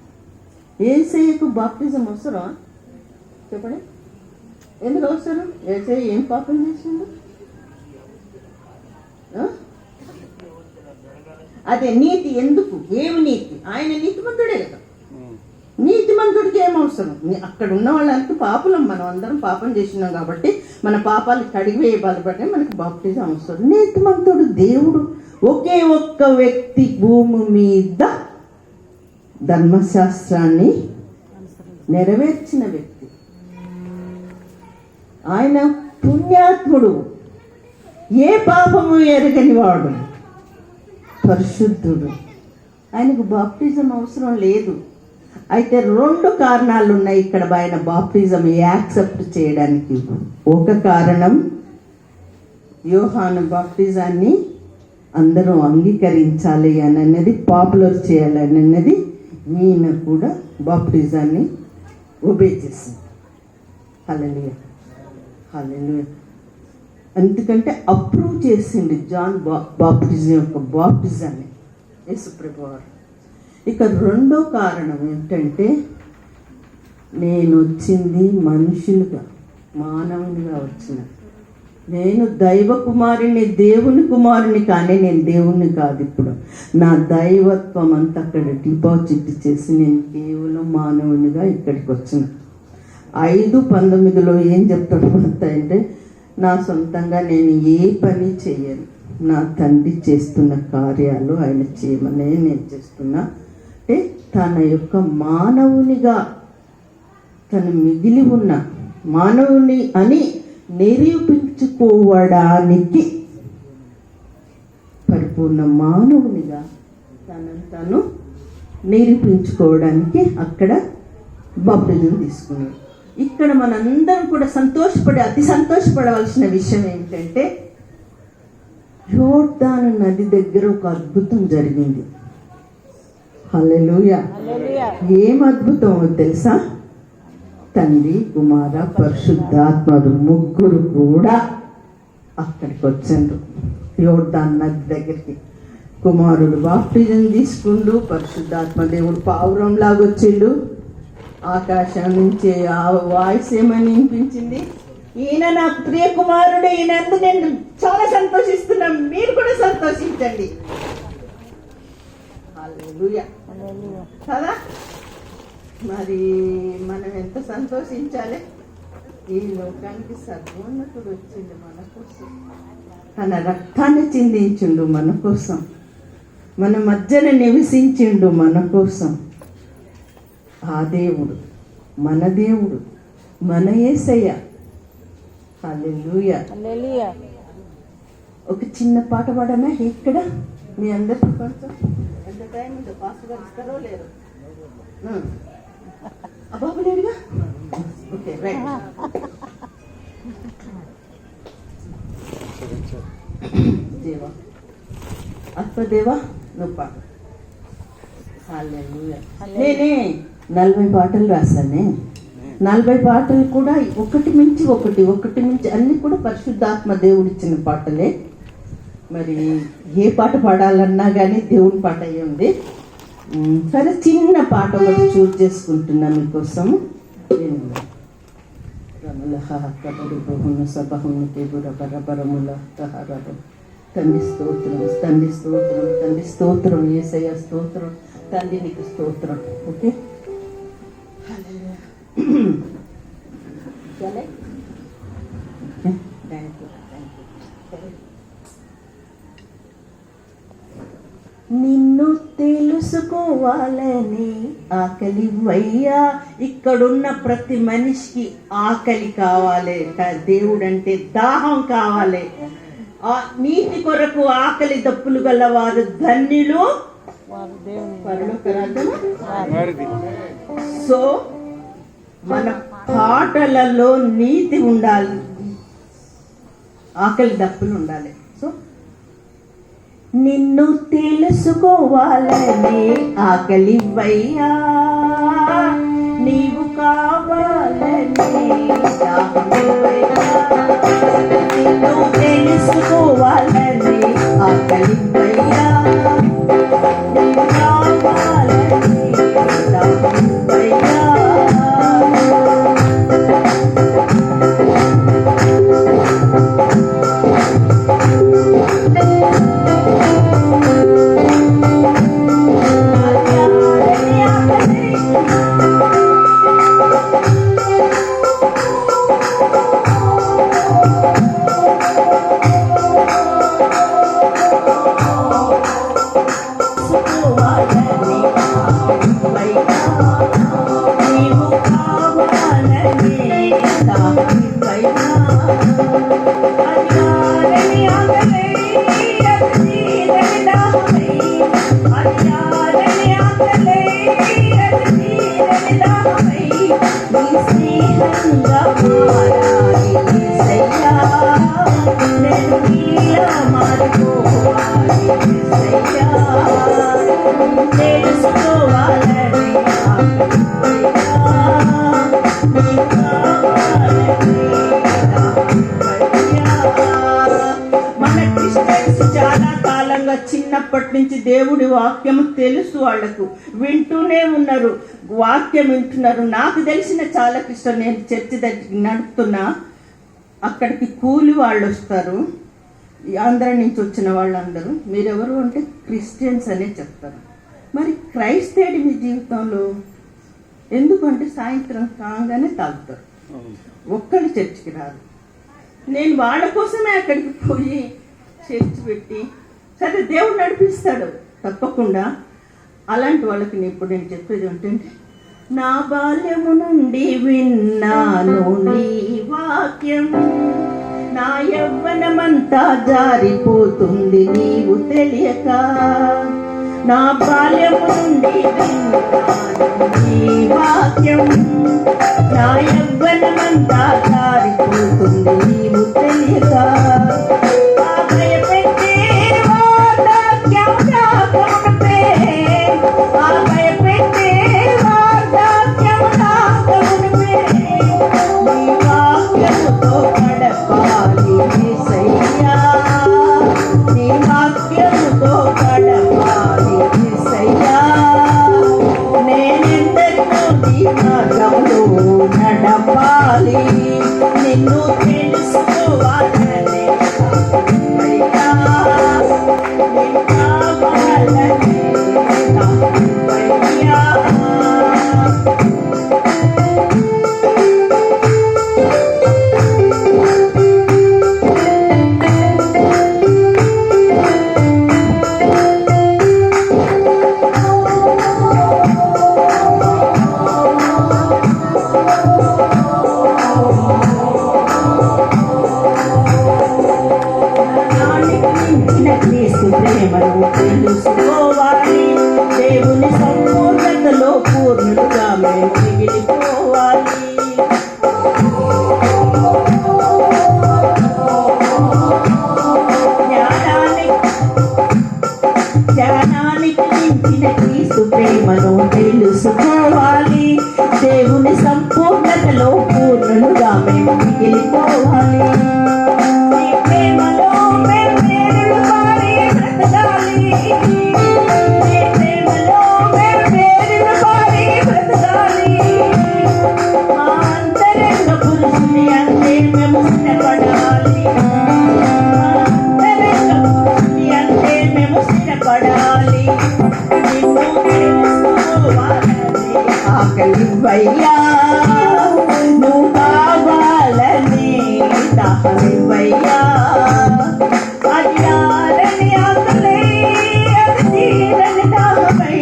యేసయ్యకు బాప్టిజం అవసరం చెప్పండి? ఎందుకు అవసరం? యేసయ్య ఏం పాపం చేసిండు? అదే నీతి. ఎందుకు? ఏమి నీతి? ఆయన నీతిమంతుడే కదా. నీతిమంతుడికి ఏం అవసరం? అక్కడ ఉన్న వాళ్ళంతా పాపులం, మనం అందరం పాపం చేసినాం కాబట్టి మన పాపాలు కడిగివేయబడబట్టే మనకు బాప్టిజం అవసరం. నీతిమంతుడు దేవుడు. ఒకే ఒక్క వ్యక్తి భూమి మీద ధర్మశాస్త్రాన్ని నెరవేర్చిన వ్యక్తి. ఆయన పుణ్యాత్ముడు, ఏ పాపము ఎరగని వాడు, పరిశుద్ధుడు. ఆయనకు బాప్టిజం అవసరం లేదు. అయితే 2 కారణాలు ఉన్నాయి ఇక్కడ ఆయన బాప్టిజం యాక్సెప్ట్ చేయడానికి. ఒక కారణం, యోహాను బాప్టిజాన్ని అందరూ అంగీకరించాలి అని అన్నది, పాపులర్ చేయాలని అన్నది. ఈయన కూడా బాప్టిజాన్ని ఒబే చేసింది. హల్లెలూయా, హల్లెలూయా. ఎందుకంటే అప్రూవ్ చేసింది జాన్ బాప్టిజం యొక్క బాప్టిజాన్ని యేసుప్రభు వారు. ఇక 2వ కారణం ఏంటంటే, నేను వచ్చింది మనుషులుగా, మానవునిగా వచ్చిన. నేను దైవ కుమారుని, దేవుని కుమారుని, కానీ నేను దేవుణ్ణి కాదు. ఇప్పుడు నా దైవత్వం అంతా అక్కడ డిపాజిట్ చేసి నేను కేవలం మానవునిగా ఇక్కడికి వచ్చిన. 5:19లో ఏం చెప్తాడు అంటే, నా సొంతంగా నేను ఏ పని చేయను, నా తండ్రి చేస్తున్న కార్యాలు ఆయన చేయమనే నేను చేస్తున్నా. అంటే తన యొక్క మానవునిగా, తను మిగిలి ఉన్న మానవుని అని నిరూపించుకోవడానికి, పరిపూర్ణ మానవునిగా తనను తాను నిరూపించుకోవడానికి అక్కడ బాప్టిజం తీసుకున్నాడు. ఇక్కడ మనందరం కూడా అతి సంతోషపడవలసిన విషయం ఏమిటంటే, యోర్దాను నది దగ్గర ఒక అద్భుతం జరిగింది. హల్లెలూయా. ఏం అద్భుతం తెలుసా? తండ్రి, కుమార, పరిశుద్ధాత్మడు ముగ్గురు కూడా అక్కడికి వచ్చారు. యోర్దాను నది దగ్గరికి కుమారుడు బాప్టిజం తీసుకుండు, పరిశుద్ధాత్మ దేవుడు పావురంలాగా వచ్చిండు. ఆకాశం నుంచి ఆ వాయిస్ ఏమని వినిపించింది? ఈయన నా ప్రియ కుమారుడు, ఈయనందు నేను చాలా సంతోషిస్తున్నాను, మీరు కూడా సంతోషించండి. హల్లెలూయా కదా. మరి మనం ఎంత సంతోషించాలి? ఈ లోకానికి సర్వోన్నతుడు వచ్చిండు మన కోసం, తన రక్తాన్ని చిందించిండు మన కోసం, మన మధ్యన నివసించిండు మన కోసం. ఆ దేవుడు మన దేవుడు, మన యేసయ్య. హల్లెలూయా. ఒక చిన్న పాట పాడనా ఇక్కడ మీ అందరికి? కొంచెం ఎంత టైం ఉందో పాస్ ఇస్తారో లేరు? అబ్బాబు లేడుగా? Okay, right. దేవా, ఆత్మదేవా, నువ్వు పాడు. హల్లెలూయా. నేనే 40 పాటలు రాశానే. 40 పాటలు కూడా ఒకటి మించి అన్ని కూడా పరిశుద్ధాత్మ దేవుడు ఇచ్చిన పాటలే. మరి ఏ పాట పాడాలన్నా కానీ దేవుని పాట అయ్యి ఉంది. సరే, చిన్న పాట ఒకటి చూస్ చేసుకుంటున్నా మీకోసం. తండ్రి స్తోత్రం, తండ్రి స్తోత్రం, తండ్రి స్తోత్రం, యేసయ్య స్తోత్రం, తండ్రి నీకు స్తోత్రం. ఓకే, నిన్ను తెలుసుకోవాలని ఆకలివయ్యా. ఇక్కడున్న ప్రతి మనిషికి ఆకలి కావాలి. దేవుడంటే దాహం కావాలి. నీతి కొరకు ఆకలి దప్పులు గలవారు ధన్యులు, పరలోక రాజ్యము. సో మన పాటలలో నీతి ఉండాలి, ఆకలి దప్పులు ఉండాలి. సో నిన్ను తెలుసుకోవాలని ఆకలివయ్యా, నీవు కావాలని నిన్ను తెలుసుకోవాలని ఆకలివయ్యా, నీవు కావాలని దాహమయ్యా. చిన్నప్పటి నుంచి దేవుడి వాక్యం తెలుసు వాళ్ళకు, వింటూనే ఉన్నారు, వాక్యం వింటున్నారు. నాకు తెలిసిన చాలా కృష్ణ, నేను చర్చి దగ్గర నడుపుతున్నా, అక్కడికి కూలి వాళ్ళు వస్తారు, ఆంధ్ర నుంచి వచ్చిన వాళ్ళందరూ. మీరెవరు అంటే క్రిస్టియన్స్ అనే చెప్తారు. మరి క్రైస్ట్ ఏడి మీ జీవితంలో? ఎందుకంటే సాయంత్రం కాగానే తాగుతారు, ఒక్కళ్ళు చర్చికి రారు. నేను వాళ్ళ కోసమే అక్కడికి పోయి చర్చి పెట్టి, సరే దేవుడు నడిపిస్తాడు తప్పకుండా. అలాంటి వాళ్ళకి ఇప్పుడు నేను చెప్పేది ఏంటంటే, నా బాల్యము నుండి విన్నాను నీ వాక్యం, నా యవ్వనమంతా జారిపోతుంది నీవు తెలియక, నా బాల్యము నుండి విన్నాను నీ వాక్యం, నా యవ్వనమంతా జారిపోతుంది నీవు తెలియక. భయపెట్టే వార్ధక్యం రాకమునుపే, భయపెట్టే వార్ధక్యం రాకమునుపే నీ వాక్యముతో గడపాలి యేసయ్యా, నీ వాక్యముతో గడపాలి యేసయ్యా. నేనెందరినో నీ మార్గంలో నడపాలి, నిన్ను తెలుసుకోవాలని అయ్యా, నిన్ను కావాలని అయ్యా. క్రీస్తు ప్రేమను తెలుసుకోవాలి, దేవుని సంపూర్ణతలో పూర్ణులుగా మేము మిగిలిపోవాలి. జ్ఞానానికి మించిన క్రీస్తు ప్రేమను తెలుసుకోవాలి, దేవుని సంపూర్ణతలో పూర్ణులుగా మేము మిగిలిపోవాలి. ఈ ప్రేమలో ఆకలివయ్యా, నువ్వు కావాలని దాహమివయ్యా, అది ఆరని ఆకలై అది తీరని దాహమై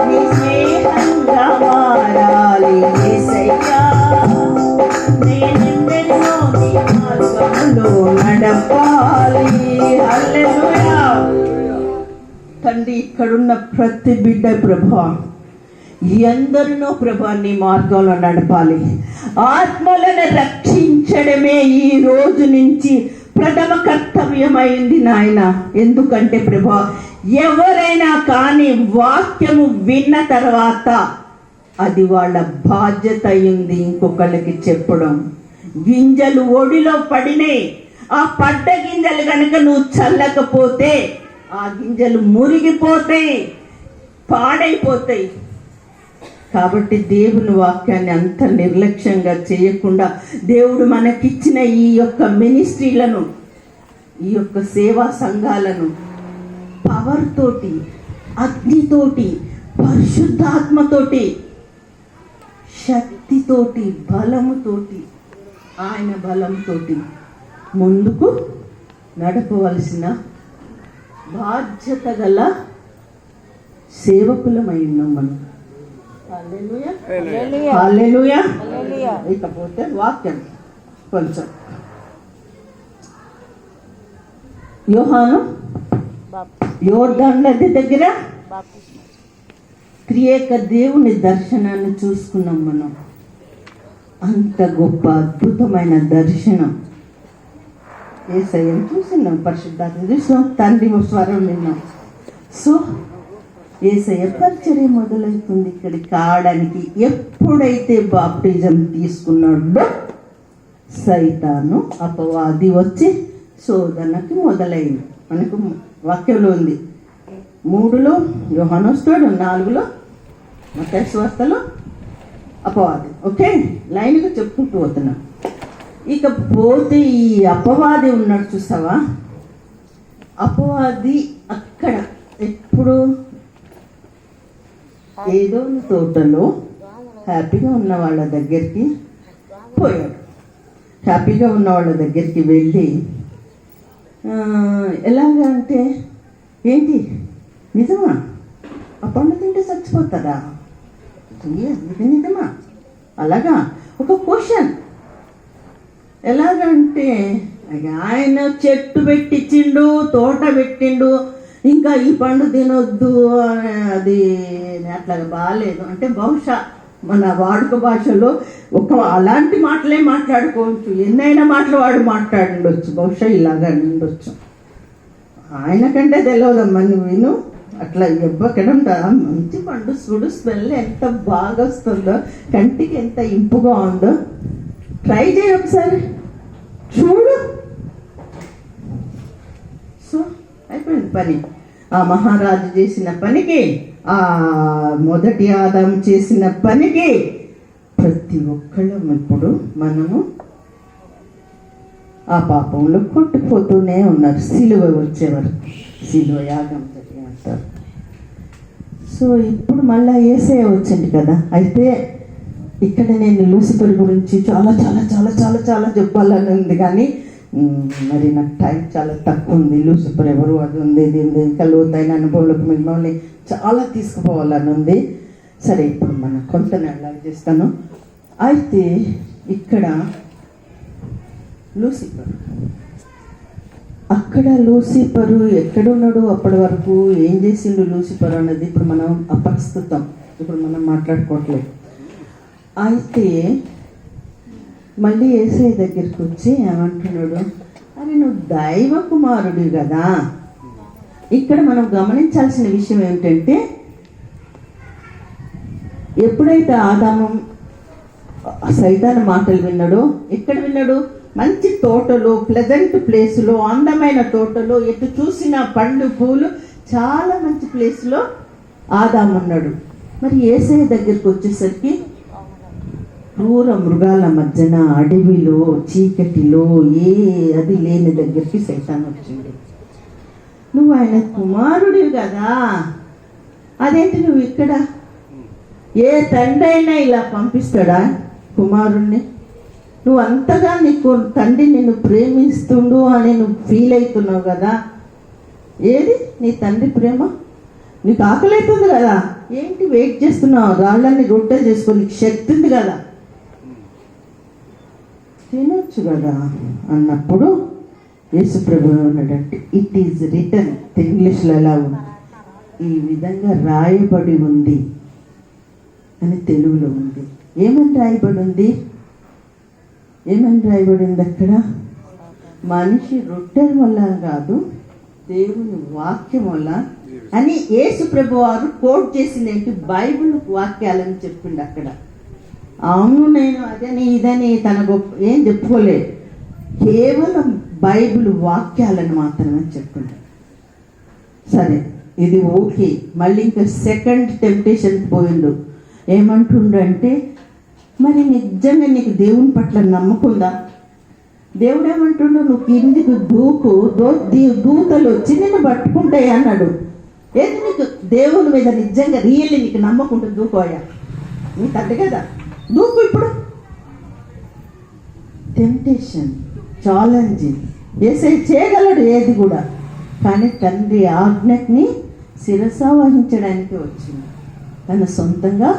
నీ స్నేహంగా మారాలి యేసయ్యా. నేనెందరినో నీ మార్గంలో నడపాలి. హల్లెలూయా. తండ్రి, ఇక్కడున్న ప్రతి బిడ్డ ప్రభా ఎందరినో ప్రభా నీ మార్గంలో నడపాలి. ఆత్మలను రక్షించడమే ఈ రోజు నుంచి ప్రథమ కర్తవ్యమైంది నాయన. ఎందుకంటే ప్రభా ఎవరైనా కానీ వాక్యము విన్న తర్వాత అది వాళ్ళ బాధ్యత అయింది ఇంకొకళ్ళకి చెప్పడం. గింజలు ఒడిలో పడినాయి, ఆ పడ్డ గింజలు కనుక నువ్వు చల్లకపోతే ఆ గింజలు మురిగిపోతాయి, పాడైపోతాయి. కాబట్టి దేవుని వాక్యాన్ని అంత నిర్లక్ష్యంగా చేయకుండా దేవుడు మనకిచ్చిన ఈ యొక్క మినిస్ట్రీలను, ఈ యొక్క సేవా సంఘాలను పవర్ తోటి, అగ్నితోటి, పరిశుద్ధాత్మతోటి, శక్తితోటి, బలముతోటి, ఆయన బలంతోటి ముందుకు నడపవలసిన బాధ్యత గల సేవకులమై ఉన్నాం మనం. హల్లెలూయా, హల్లెలూయా. ఇకపోతే వాక్యం కొంచెం యోహాను యోర్దాను నది దగ్గర త్రియేక దేవుని దర్శనాన్ని చూసుకున్నాం మనం. అంత గొప్ప అద్భుతమైన దర్శనం. యేసయ్యను చూసినాం, పరిశుద్ధాత్మ చూసినాం, తండ్రి స్వరం విన్నాం. సో యేసయ్య పరిచర్య మొదలవుతుంది ఇక్కడికి కావడానికి. ఎప్పుడైతే బాప్టిజం తీసుకున్నాడో సైతాను అపవాది వచ్చి శోధనకి మొదలైంది. మనకు వాక్యంలో ఉంది. 3లో యోహాను వస్తాడు, 4లో మత్తయి సువార్తలో అపవాది. ఓకే, లైన్గా చెప్పుకుంటూ పోతున్నాం. ఇకపోతే ఈ అపవాది ఉన్నాడు చూసావా, అపవాది అక్కడ ఎప్పుడు ఏదో తోటలో హ్యాపీగా ఉన్న వాళ్ళ దగ్గరికి పోయాడు. హ్యాపీగా ఉన్న వాళ్ళ దగ్గరికి వెళ్ళి ఎలాగంటే ఏంటి నిజమా ఆ పండు తింటే చచ్చిపోతారా, ఇది నిజమా, అలాగా ఒక క్వశ్చన్. ఎలాగంటే ఆయన చెట్టు పెట్టించిండు, తోట పెట్టిండు, ఇంకా ఈ పండు తినొద్దు అది అట్లా బాగాలేదు అంటే బహుశా మన వాడుక భాషలో అలాంటి మాటలే మాట్లాడుకోవచ్చు, ఎన్నైనా మాటలు వాడు మాట్లాడుండొచ్చు, బహుశా ఇలాగా ఉండొచ్చు. ఆయన కంటే తెలియదమ్మా, నువ్వు విను. అట్లా ఎక్కడ మంచి పండు చూడు, స్మెల్ ఎంత బాగా వస్తుందో, కంటికి ఎంత ఇంపుగా ఉందో. ట్రై చేయి ఒకసారి, చూడు. సో అయిపోయింది పని. ఆ మహారాజు చేసిన పనికి, ఆ మొదటి ఆదాము చేసిన పనికి ప్రతి ఒక్కళ్ళం ఇప్పుడు మనము ఆ పాపంలో కొట్టుకుపోతూనే ఉన్నారు. సిలువ వచ్చేవారు, సిలువ యాగం జరిగి అంటారు. సో ఇప్పుడు మళ్ళీ యేసయ్య వచ్చింది కదా. అయితే ఇక్కడ నేను లూసిఫర్ గురించి చాలా చాలా చాలా చాలా చాలా చెప్పాలని ఉంది, కానీ మరి నాకు టైం చాలా తక్కువ ఉంది. లూసిఫర్ ఎవరు, అది ఉంది, ఇది ఉంది, ఇంకా లోతైన అనుభవంలోకి మిమ్మల్ని చాలా తీసుకుపోవాలని ఉంది. సరే, ఇప్పుడు మనం కొంత అలాగే చేస్తాను. అయితే ఇక్కడ లూసిఫర్, అక్కడ లూసిఫరు ఎక్కడున్నాడు అప్పటి వరకు, ఏం చేసిండు లూసిఫర్ అన్నది ఇప్పుడు మనం అప్రస్తుతం, ఇప్పుడు మనం మాట్లాడుకోవట్లేదు. అయితే మళ్ళీ యేసయ్య దగ్గరికి వచ్చి ఏమంటున్నాడు, అరే నువ్వు దైవ కుమారుడు కదా. ఇక్కడ మనం గమనించాల్సిన విషయం ఏమిటంటే, ఎప్పుడైతే ఆదాము సైతాను మాటలు విన్నాడో, ఎక్కడ విన్నాడు? మంచి తోటలో, ప్లెజెంట్ ప్లేసులో, అందమైన తోటలో, ఎటు చూసిన పండ్లు పూలు చాలా మంచి ప్లేస్లో ఆదాము ఉన్నాడు. మరి యేసయ్య దగ్గరికి వచ్చేసరికి క్రూర మృగాల మధ్యన, అడవిలో, చీకటిలో, అది లేని దగ్గరికి సైతాన్ వచ్చింది. నువ్వు ఆయన కుమారుడివి కదా, అదేంటి నువ్వు ఇక్కడ? ఏ తండ్రి అయినా ఇలా పంపిస్తాడా కుమారుణ్ణి? నువ్వు అంతగా నీకు తండ్రి నిన్ను ప్రేమిస్తుండు అని నువ్వు ఫీల్ అవుతున్నావు కదా, ఏది నీ తండ్రి ప్రేమ? నీకు ఆకలి అవుతుంది కదా, ఏంటి వెయిట్ చేస్తున్నావు? రాళ్ళని రొట్టె చేసుకో, నీకు శక్తి ఉంది కదా, తినొచ్చు కదా అన్నప్పుడు యేసు ప్రభువు ఉన్నాడంటే, ఇట్ ఈజ్ రిటర్న్. ఇంగ్లీష్లో ఎలా ఉంది? ఈ విధంగా రాయబడి ఉంది అని తెలుగులో ఉంది. ఏమని రాయబడి ఉంది? ఏమని రాయబడి ఉంది అక్కడ? మనిషి రొట్టెల వల్ల కాదు, దేవుని వాక్యం వల్ల అని యేసు ప్రభు వారు కోట్ చేసిందేంటి? బైబిల్ వాక్యాలని చెప్పిండు అక్కడ. అవును, నేను అదని ఇదని తన గొప్ప ఏం చెప్పుకోలేదు, కేవలం బైబిల్ వాక్యాలను మాత్రమే చెప్పిండు. సరే, ఇది ఓకే. మళ్ళీ ఇంకా సెకండ్ టెంప్టేషన్ పోయిండు. ఏమంటుండంటే, మరి నిజంగా నీకు దేవుని పట్ల నమ్మకుందా? దేవుడు ఏమంటుండో, నువ్వు కిందికి దూకు, దూతలు వచ్చి నిన్ను పట్టుకుంటాయి అన్నాడు. ఏది నీకు దేవుని మీద నిజంగా రియల్లీ నీకు నమ్మకుంటే దూకోయా? నీ తండ్రి కదా, దూకు. ఇప్పుడు టెంప్టేషన్, ఛాలెంజింగ్. యేసయ్య చేయగలడు ఏది కూడా, కానీ తండ్రి ఆజ్ఞని శిరస వహించడానికి వచ్చింది, తన సొంతంగా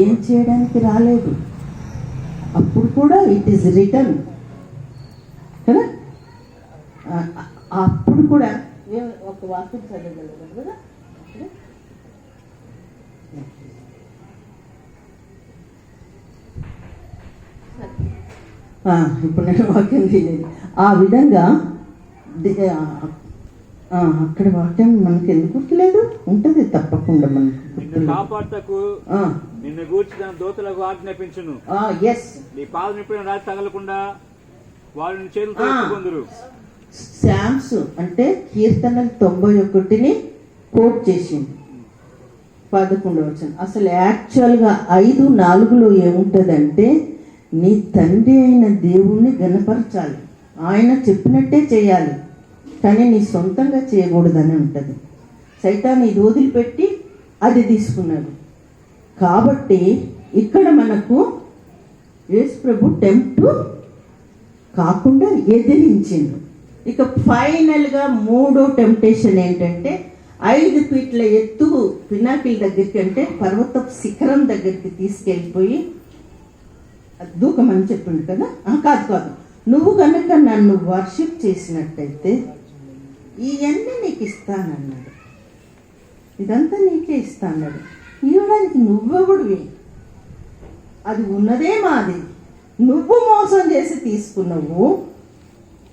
ఏం చేయడానికి రాలేదు. అప్పుడు కూడా ఇట్ ఈస్ రిటర్న్ కదా. అప్పుడు కూడా ఒక వాక్యం చదవగలరు కదా. ఇప్పుడు నేను వాక్యం తెలియదు. ఆ విధంగా అక్కడ వాక్యం మనకి ఎందుకు గుర్తులేదు? ఉంటుంది తప్పకుండా మనకు. నిన్ను గూర్చి తన దూతలకు ఆజ్ఞాపించును. నీ పాదం ఎప్పుడైనా రాతి తగలకుండా వారిని చేతులతో ఎత్తుకొందురు. శామ్స్ అంటే కీర్తనలు 91ని కోట్ చేసింది 11వ వచనం. అసలు యాక్చువల్గా 5:4లో ఏముంటుందంటే, నీ తండ్రి అయిన దేవుణ్ణి గణపరచాలి, ఆయన చెప్పినట్టే చేయాలి, కానీ నీ సొంతంగా చేయకూడదని ఉంటుంది. సైతాన్ ఇది వదిలిపెట్టి అది తీసుకున్నాడు. కాబట్టి ఇక్కడ మనకు యేసు ప్రభు టెంప్ట్ కాకుండా ఎదిరించిండు. ఇక ఫైనల్గా 3వ టెంప్టేషన్ ఏంటంటే, 5 ఫీట్ల ఎత్తు పినాకిల్ దగ్గరికి, అంటే పర్వత శిఖరం దగ్గరికి తీసుకెళ్ళిపోయి దూకమని చెప్పిండు కదా. కాదు, నువ్వు కనుక నన్ను వర్షిప్ చేసినట్టయితే ఇవన్నీ నీకు ఇస్తానన్నాడు. ఇదంతా నీకే ఇస్తాన్నాడు. ఇవ్వడానికి నువ్వెవడివి? అది ఉన్నదే మాది. నువ్వు మోసం చేసి తీసుకున్నావు.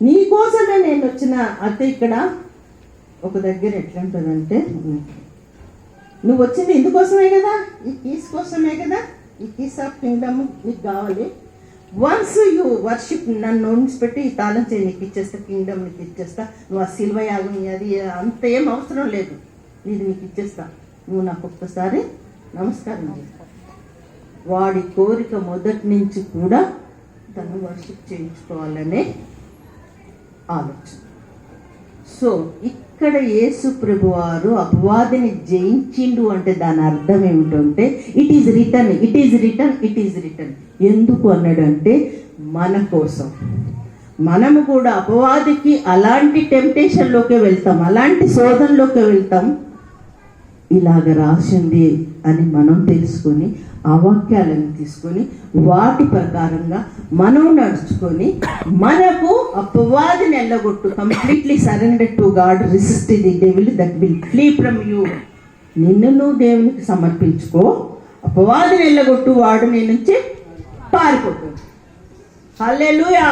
నీ కోసమే నేను వచ్చిన. అయితే ఇక్కడ ఒక దగ్గర ఎట్లుంటుందంటే, నువ్వు వచ్చింది ఇందుకోసమే కదా, ఈ కీస్ కోసమే కదా, ఈ కీస్ ఆఫ్ కింగ్డమ్ నీకు కావాలి. వన్స్ యూ వర్షిప్, నన్ను పెట్టి ఈ తాళం చేయి నీకు ఇచ్చేస్తా, కింగ్డమ్ నీకు ఇచ్చేస్తా, నువ్వు ఆ శిల్వ యాగం అది అంత ఏం అవసరం లేదు, ఇది నీకు ఇచ్చేస్తా, నువ్వు నాకు ఒక్కసారి నమస్కారం చేస్తా. వాడి కోరిక మొదటి నుంచి కూడా తను వర్షిప్ చేయించుకోవాలనే ఆలోచన. సో ఇక్కడ యేసు ప్రభు వారు అపవాదిని జయించిండు అంటే దాని అర్థం ఏమిటంటే, it is return, it is return, it is return. ఎందుకు అన్నాడంటే మన కోసం. మనము కూడా అపవాదికి అలాంటి టెంప్టేషన్లోకి వెళ్తాం, అలాంటి శోధనలోకి వెళ్తాం. ఇలాగ రాసింది అని మనం తెలుసుకొని ఆ వాక్యాలను తీసుకొని వాటి ప్రకారంగా మనం నడుచుకొని మనకు అపవాదిని ఎల్లగొట్టు, completely surrender to God, resist the devil that will flee from you. నిన్ను నువ్వు దేవునికి సమర్పించుకో, అపవాదిని ఎల్లగొట్టు, వాడు నీ నుంచి పారిపోతుంది. హల్లెలూయా.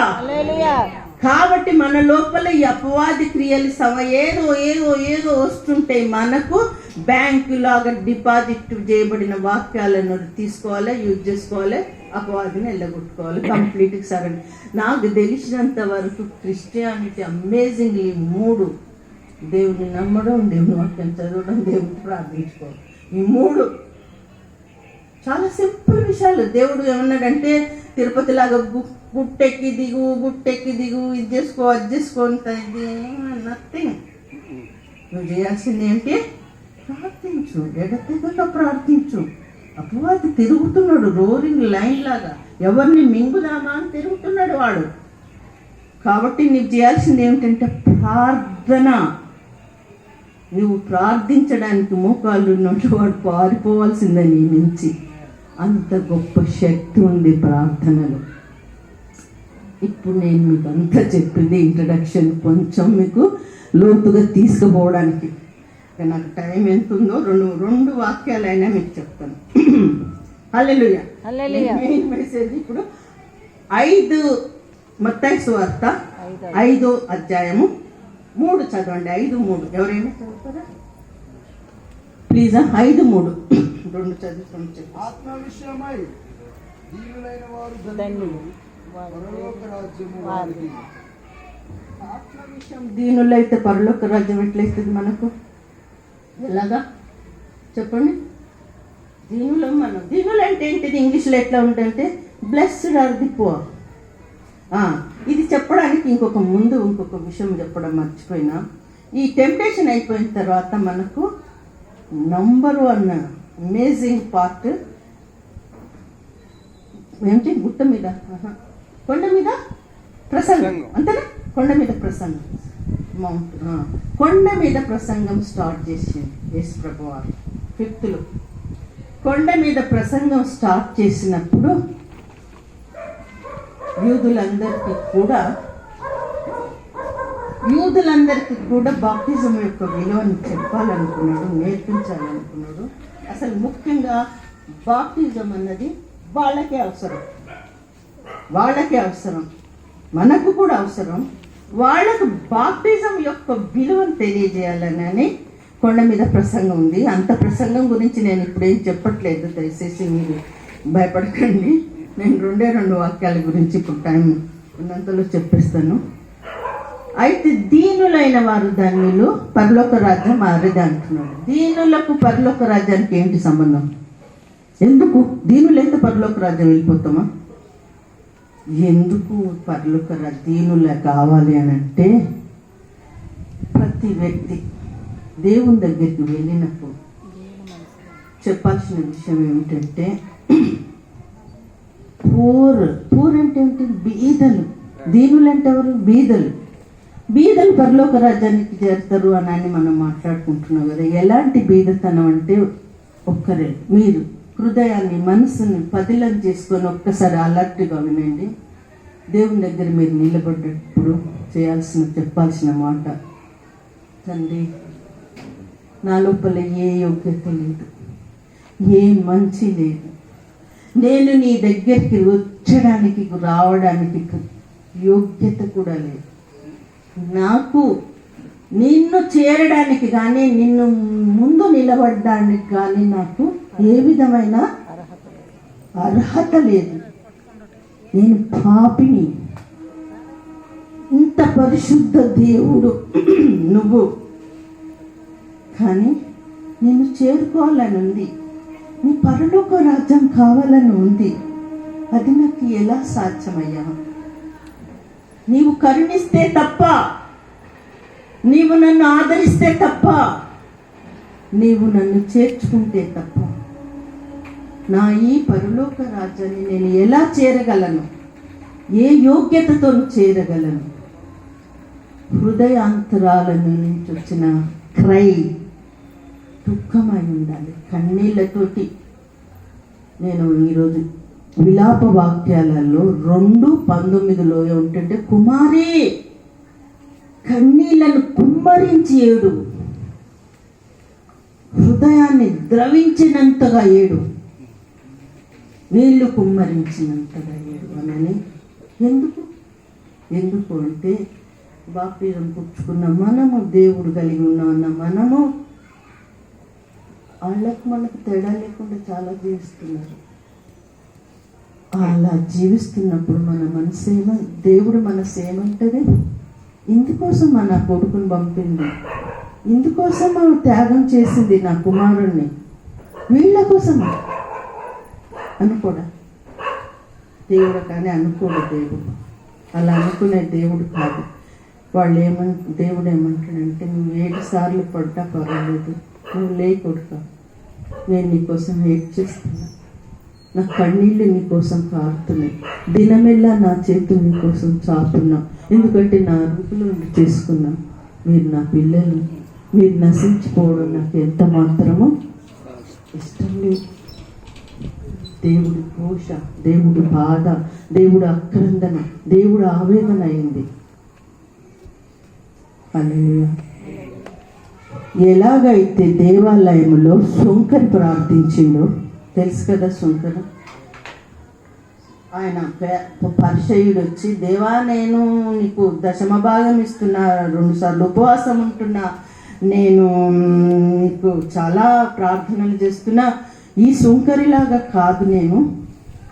కాబట్టి మన లోపల ఈ అపవాది క్రియలు ఏదో ఏదో ఏదో వస్తుంటాయి. మనకు బ్యాంకు లాగా డిపాజిట్ చేయబడిన వాక్యాలను తీసుకోవాలి, యూజ్ చేసుకోవాలి, అపవాదిని వెళ్ళగొట్టుకోవాలి, కంప్లీట్గా సరెండర్. నాకు తెలిసినంత వరకు క్రిస్టియానిటీ అమేజింగ్లీ 3: దేవుని నమ్మడం, దేవుని వాక్యం చదవడం, దేవుని ప్రార్థించుకోవడం. ఈ 3 చాలా సింపుల్ విషయాలు. దేవుడు ఏమన్నాడంటే, తిరుపతి లాగా గుట్టెక్కి దిగు, గుట్టెక్కి దిగు, ఇది చేసుకో, అది చేసుకో, ఇది నథింగ్. నువ్వు చేయాల్సింది ఏంటి? ప్రార్థించు, ఎడతెగక ప్రార్థించు. అపవాది తిరుగుతున్నాడు రోరింగ్ లైన్ లాగా, ఎవరిని మింగుదామా అని తిరుగుతున్నాడు వాడు. కాబట్టి నీకు చేయాల్సింది ఏమిటంటే ప్రార్థన. నువ్వు ప్రార్థించడానికి మోకాళ్ళు ఉన్నట్టు వాడు పారిపోవాల్సిందే నీ నుంచి. అంత గొప్ప శక్తి ఉంది ప్రార్థనలో. ఇప్పుడు నేను మీకు అంతా చెప్పింది ఇంట్రడక్షన్, కొంచెం మీకు లోతుగా తీసుకుపోవడానికి. నాకు టైం ఎంత ఉందో రెండు వాక్యాలైనా మీకు చెప్తాను. హల్లెలూయా. మెయిన్ మెసేజ్ ఇప్పుడు 5 మత్తయి సువార్త 5వ అధ్యాయము 3 చదవండి. 5:3 ఎవరైనా చదువుతారా ప్లీజ్? 5:3 2 చదువుకొని. ఆత్మ విషయమై దీనులైన వారు ధన్యులు, పరలోక రాజ్యము వారిది. ఆత్మ విషయం దీనులైతే పరలోక రాజ్యం ఎట్లయితుంది మనకు? ఎలాగా చెప్పండి? దీనులం మనం. దీనులు అంటే ఏంటిది? ఇంగ్లీష్లో ఎట్లా ఉంటుందంటే బ్లెస్డ్ ఆర్ ది పువర్. ఇది చెప్పడానికి ఇంకొక విషయం చెప్పడం మర్చిపోయినా. ఈ టెంప్టేషన్ అయిపోయిన తర్వాత మనకు నంబర్ 1 అమేజింగ్ పార్ట్ ఏంటి? గుట్ట మీద, కొండ మీద ప్రసంగం, అంతేనా? కొండ మీద ప్రసంగం, కొండ మీద ప్రసంగం స్టార్ట్ చేసింది యేసు ప్రభువారు. 5th లో కొండ మీద ప్రసంగం స్టార్ట్ చేసినప్పుడు యూదులందరికీ కూడా బాప్టిజం యొక్క విలువను చెప్పాలనుకున్నాడు, నేర్పించాలనుకున్నాడు. అసలు ముఖ్యంగా బాప్టిజం అన్నది వాళ్ళకే అవసరం, మనకు కూడా అవసరం. వాళ్ళకు బాప్టిజం యొక్క విలువను తెలియజేయాలని కొండ మీద ప్రసంగం ఉంది. అంత ప్రసంగం గురించి నేను ఇప్పుడేం చెప్పట్లేదు, దయచేసి మీరు భయపడకండి. నేను 2 వాక్యాల గురించి ఇప్పుడు టైం ఉన్నంతలో చెప్పేస్తాను. అయితే దీనులైన వారు ధన్యులు, పరలోక రాజ్యం వారిది అంటున్నాడు. దీనులకు పరలోక రాజ్యానికి ఏంటి సంబంధం? ఎందుకు దీనులైతే పరలోక రాజ్యం వెళ్ళిపోతామా? ఎందుకు పరలోక దీనుల కావాలి అని అంటే, ప్రతి వ్యక్తి దేవుని దగ్గరికి వెళ్ళినప్పుడు చెప్పాల్సిన విషయం ఏమిటంటే, పూర్ అంటే ఏంటి? బీదలు. దీనులు అంటే ఎవరు? బీదలు పరలోక రాజ్యానికి చేరుతారు అని మనం మాట్లాడుకుంటున్నాం కదా. ఎలాంటి బీదతనం అంటే, ఒక్కరే మీరు హృదయాన్ని, మనసుని పదిలం చేసుకొని ఒక్కసారి అలర్ట్గా వినండి. దేవుని దగ్గర మీరు నిలబడ్డప్పుడు చెప్పాల్సిన మాట, తండ్రి నా లోపల ఏ యోగ్యత లేదు, ఏ మంచి లేదు, నేను నీ దగ్గరికి వచ్చడానికి రావడానికి యోగ్యత కూడా లేదు, నాకు నిన్ను చేరడానికి కానీ నిన్ను ముందు నిలబడడానికి కానీ నాకు ఏ విధమైన అర్హత లేదు, నేను పాపిని, ఇంత పరిశుద్ధ దేవుడు నువ్వు, కానీ నేను చేరుకోవాలని ఉంది, నీ పరలోక రాజ్యం కావాలని ఉంది, అది నాకు ఎలా సాధ్యమయ్యా? నీవు కరుణిస్తే తప్ప, నీవు నన్ను ఆదరిస్తే తప్ప, నీవు నన్ను చేర్చుకుంటే తప్ప నా ఈ పరలోక రాజ్యాన్ని నేను ఎలా చేరగలను? ఏ యోగ్యతతో చేరగలను? హృదయాంతరాల నుంచి వచ్చిన క్రై, దుఃఖమై ఉండాలి, కన్నీళ్లతోటి. నేను ఈరోజు విలాప వాక్యాలలో 2:19 ఏమిటంటే, కుమారి కన్నీళ్లను కుమ్మరించి ఏడు, హృదయాన్ని ద్రవించినంతగా ఏడు, నీళ్లు కుమ్మరించినంతగా ఏడు అని. ఎందుకు అంటే బాప్తిజం పుచ్చుకున్న మనము, దేవుడు కలిగి ఉన్న మనము, వాళ్ళకు మనకు తేడా లేకుండా చాలా జీవిస్తున్నారు. అలా జీవిస్తున్నప్పుడు మన మనసు దేవుడు మనసు ఏమంటది? ఇందుకోసం నా కొడుకుని పంపింది, ఇందుకోసం మనం త్యాగం చేసింది నా కుమారుణ్ణి, వీళ్ళ కోసం అనుకోడా దేవుడు? కానీ అనుకోడు దేవుడు, అలా అనుకునే దేవుడు కాదు. దేవుడు ఏమంటాడంటే, నువ్వు 7 సార్లు పడ్డా పర్వాలేదు, నువ్వు లేకొడుక, నేను నీకోసం వెయిట్ చేస్తున్నా, నా కన్నీళ్ళు నీకోసం కారుతున్నాయి, దినమెల్లా నా చేతులు నీకోసం చాపున్నా, ఎందుకంటే నా రూపులో చేసుకున్నా, మీరు నా పిల్లలు, మీరు నశించిపోవడం నాకు ఎంత మాత్రమో ఇష్టం లేదు. దేవుడి ఘోష, దేవుడి బాధ, దేవుడి ఆక్రందన, దేవుడి ఆవేదన అయింది. హల్లెలూయా. ఎలాగైతే దేవాలయంలో శంకర్ ప్రార్థించిండో తెలుసు కదా. శంకర్ ఆయన పరిచయుడు వచ్చి, దేవా నేను నీకు 10వ భాగం ఇస్తున్నా, 2 సార్లు ఉపవాసం ఉంటున్నా, నేను నీకు చాలా ప్రార్థనలు చేస్తున్నా, ఈ శంకరిలాగా కాదు, నేను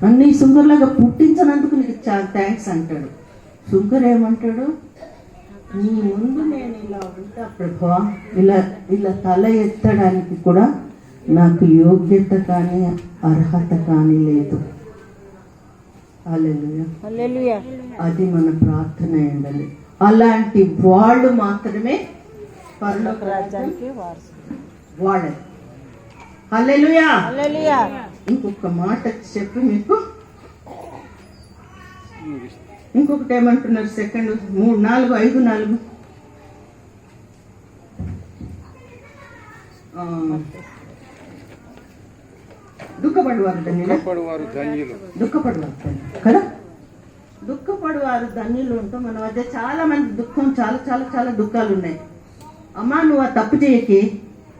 నన్ను ఈ శంకర్లాగా పుట్టించినందుకు నీకు చాలా థ్యాంక్స్ అంటాడు. శంకర్ ఏమంటాడు? నీ ముందు నేను ఇలా ఉంటా ప్రభా, ఇలా తల ఎత్తడానికి కూడా నాకు యోగ్యత కానీ అర్హత కానీ లేదు. హల్లెలూయా. అది మన ప్రార్థన ఉండాలి. అలాంటి వాళ్ళు మాత్రమే పరలోక రాజ్యానికి వాడరు. హల్లెలూయా. ఇంకొక మాట చెప్పి మీకు, ఇంకొకటి ఏమంటున్నారు? 2 3 4 5 4 దుఃఖపడువారు కదా. దుఃఖపడువారు ధన్యులు ఉంటూ మన మధ్య చాలా మంది దుఃఖం, చాలా చాలా చాలా దుఃఖాలు ఉన్నాయి. అమ్మా నువ్వు ఆ తప్పు చేయకి,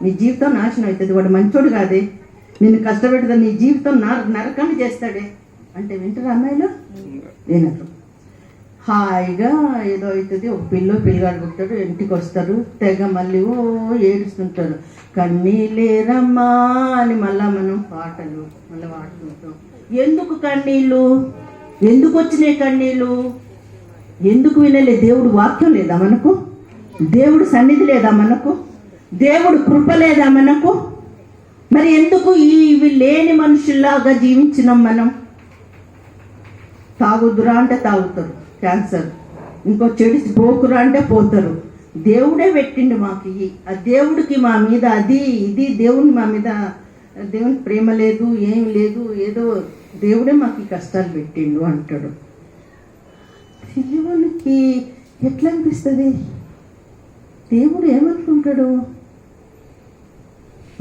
నీ జీవితం నాశనం అవుతుంది, వాడు మంచోడు కాదే, నిన్ను కష్టపెడతా, నీ జీవితం నరకాన్ని చేస్తాడే అంటే వింటారు అమ్మాయిలు? వినరు. హాయిగా ఏదో అవుతుంది, ఒక పిల్లగాడు పుట్టాడు, ఇంటికి వస్తారు, తెగ మళ్ళీ ఏడుస్తుంటారు, కన్నీళ్ళేరమ్మా అని మళ్ళా మనం పాటలు మళ్ళీ పాడుతుంటాం. ఎందుకు కన్నీళ్ళు? ఎందుకు వచ్చినాయి కన్నీళ్ళు? ఎందుకు వినలే? దేవుడు వాక్యం లేదా మనకు? దేవుడు సన్నిధి లేదా మనకు? దేవుడు కృప లేదా మనకు? మరి ఎందుకు ఇవి లేని మనుషుల్లాగా జీవించినాం మనం? తాగుదురా అంటే తాగుతారు, క్యాన్సర్. ఇంకో చెడిసి పోకురా అంటే పోతారు. దేవుడే పెట్టిండు మాకు ఇవి. ఆ దేవుడికి మా మీద ఇది దేవుని మా మీద దేవుని ప్రేమ లేదు, ఏం లేదు, ఏదో దేవుడే మాకు ఈ కష్టాలు పెట్టిండు అంటాడు. దేవునికి ఎట్లా అనిపిస్తుంది? దేవుడు ఏమనుకుంటాడు?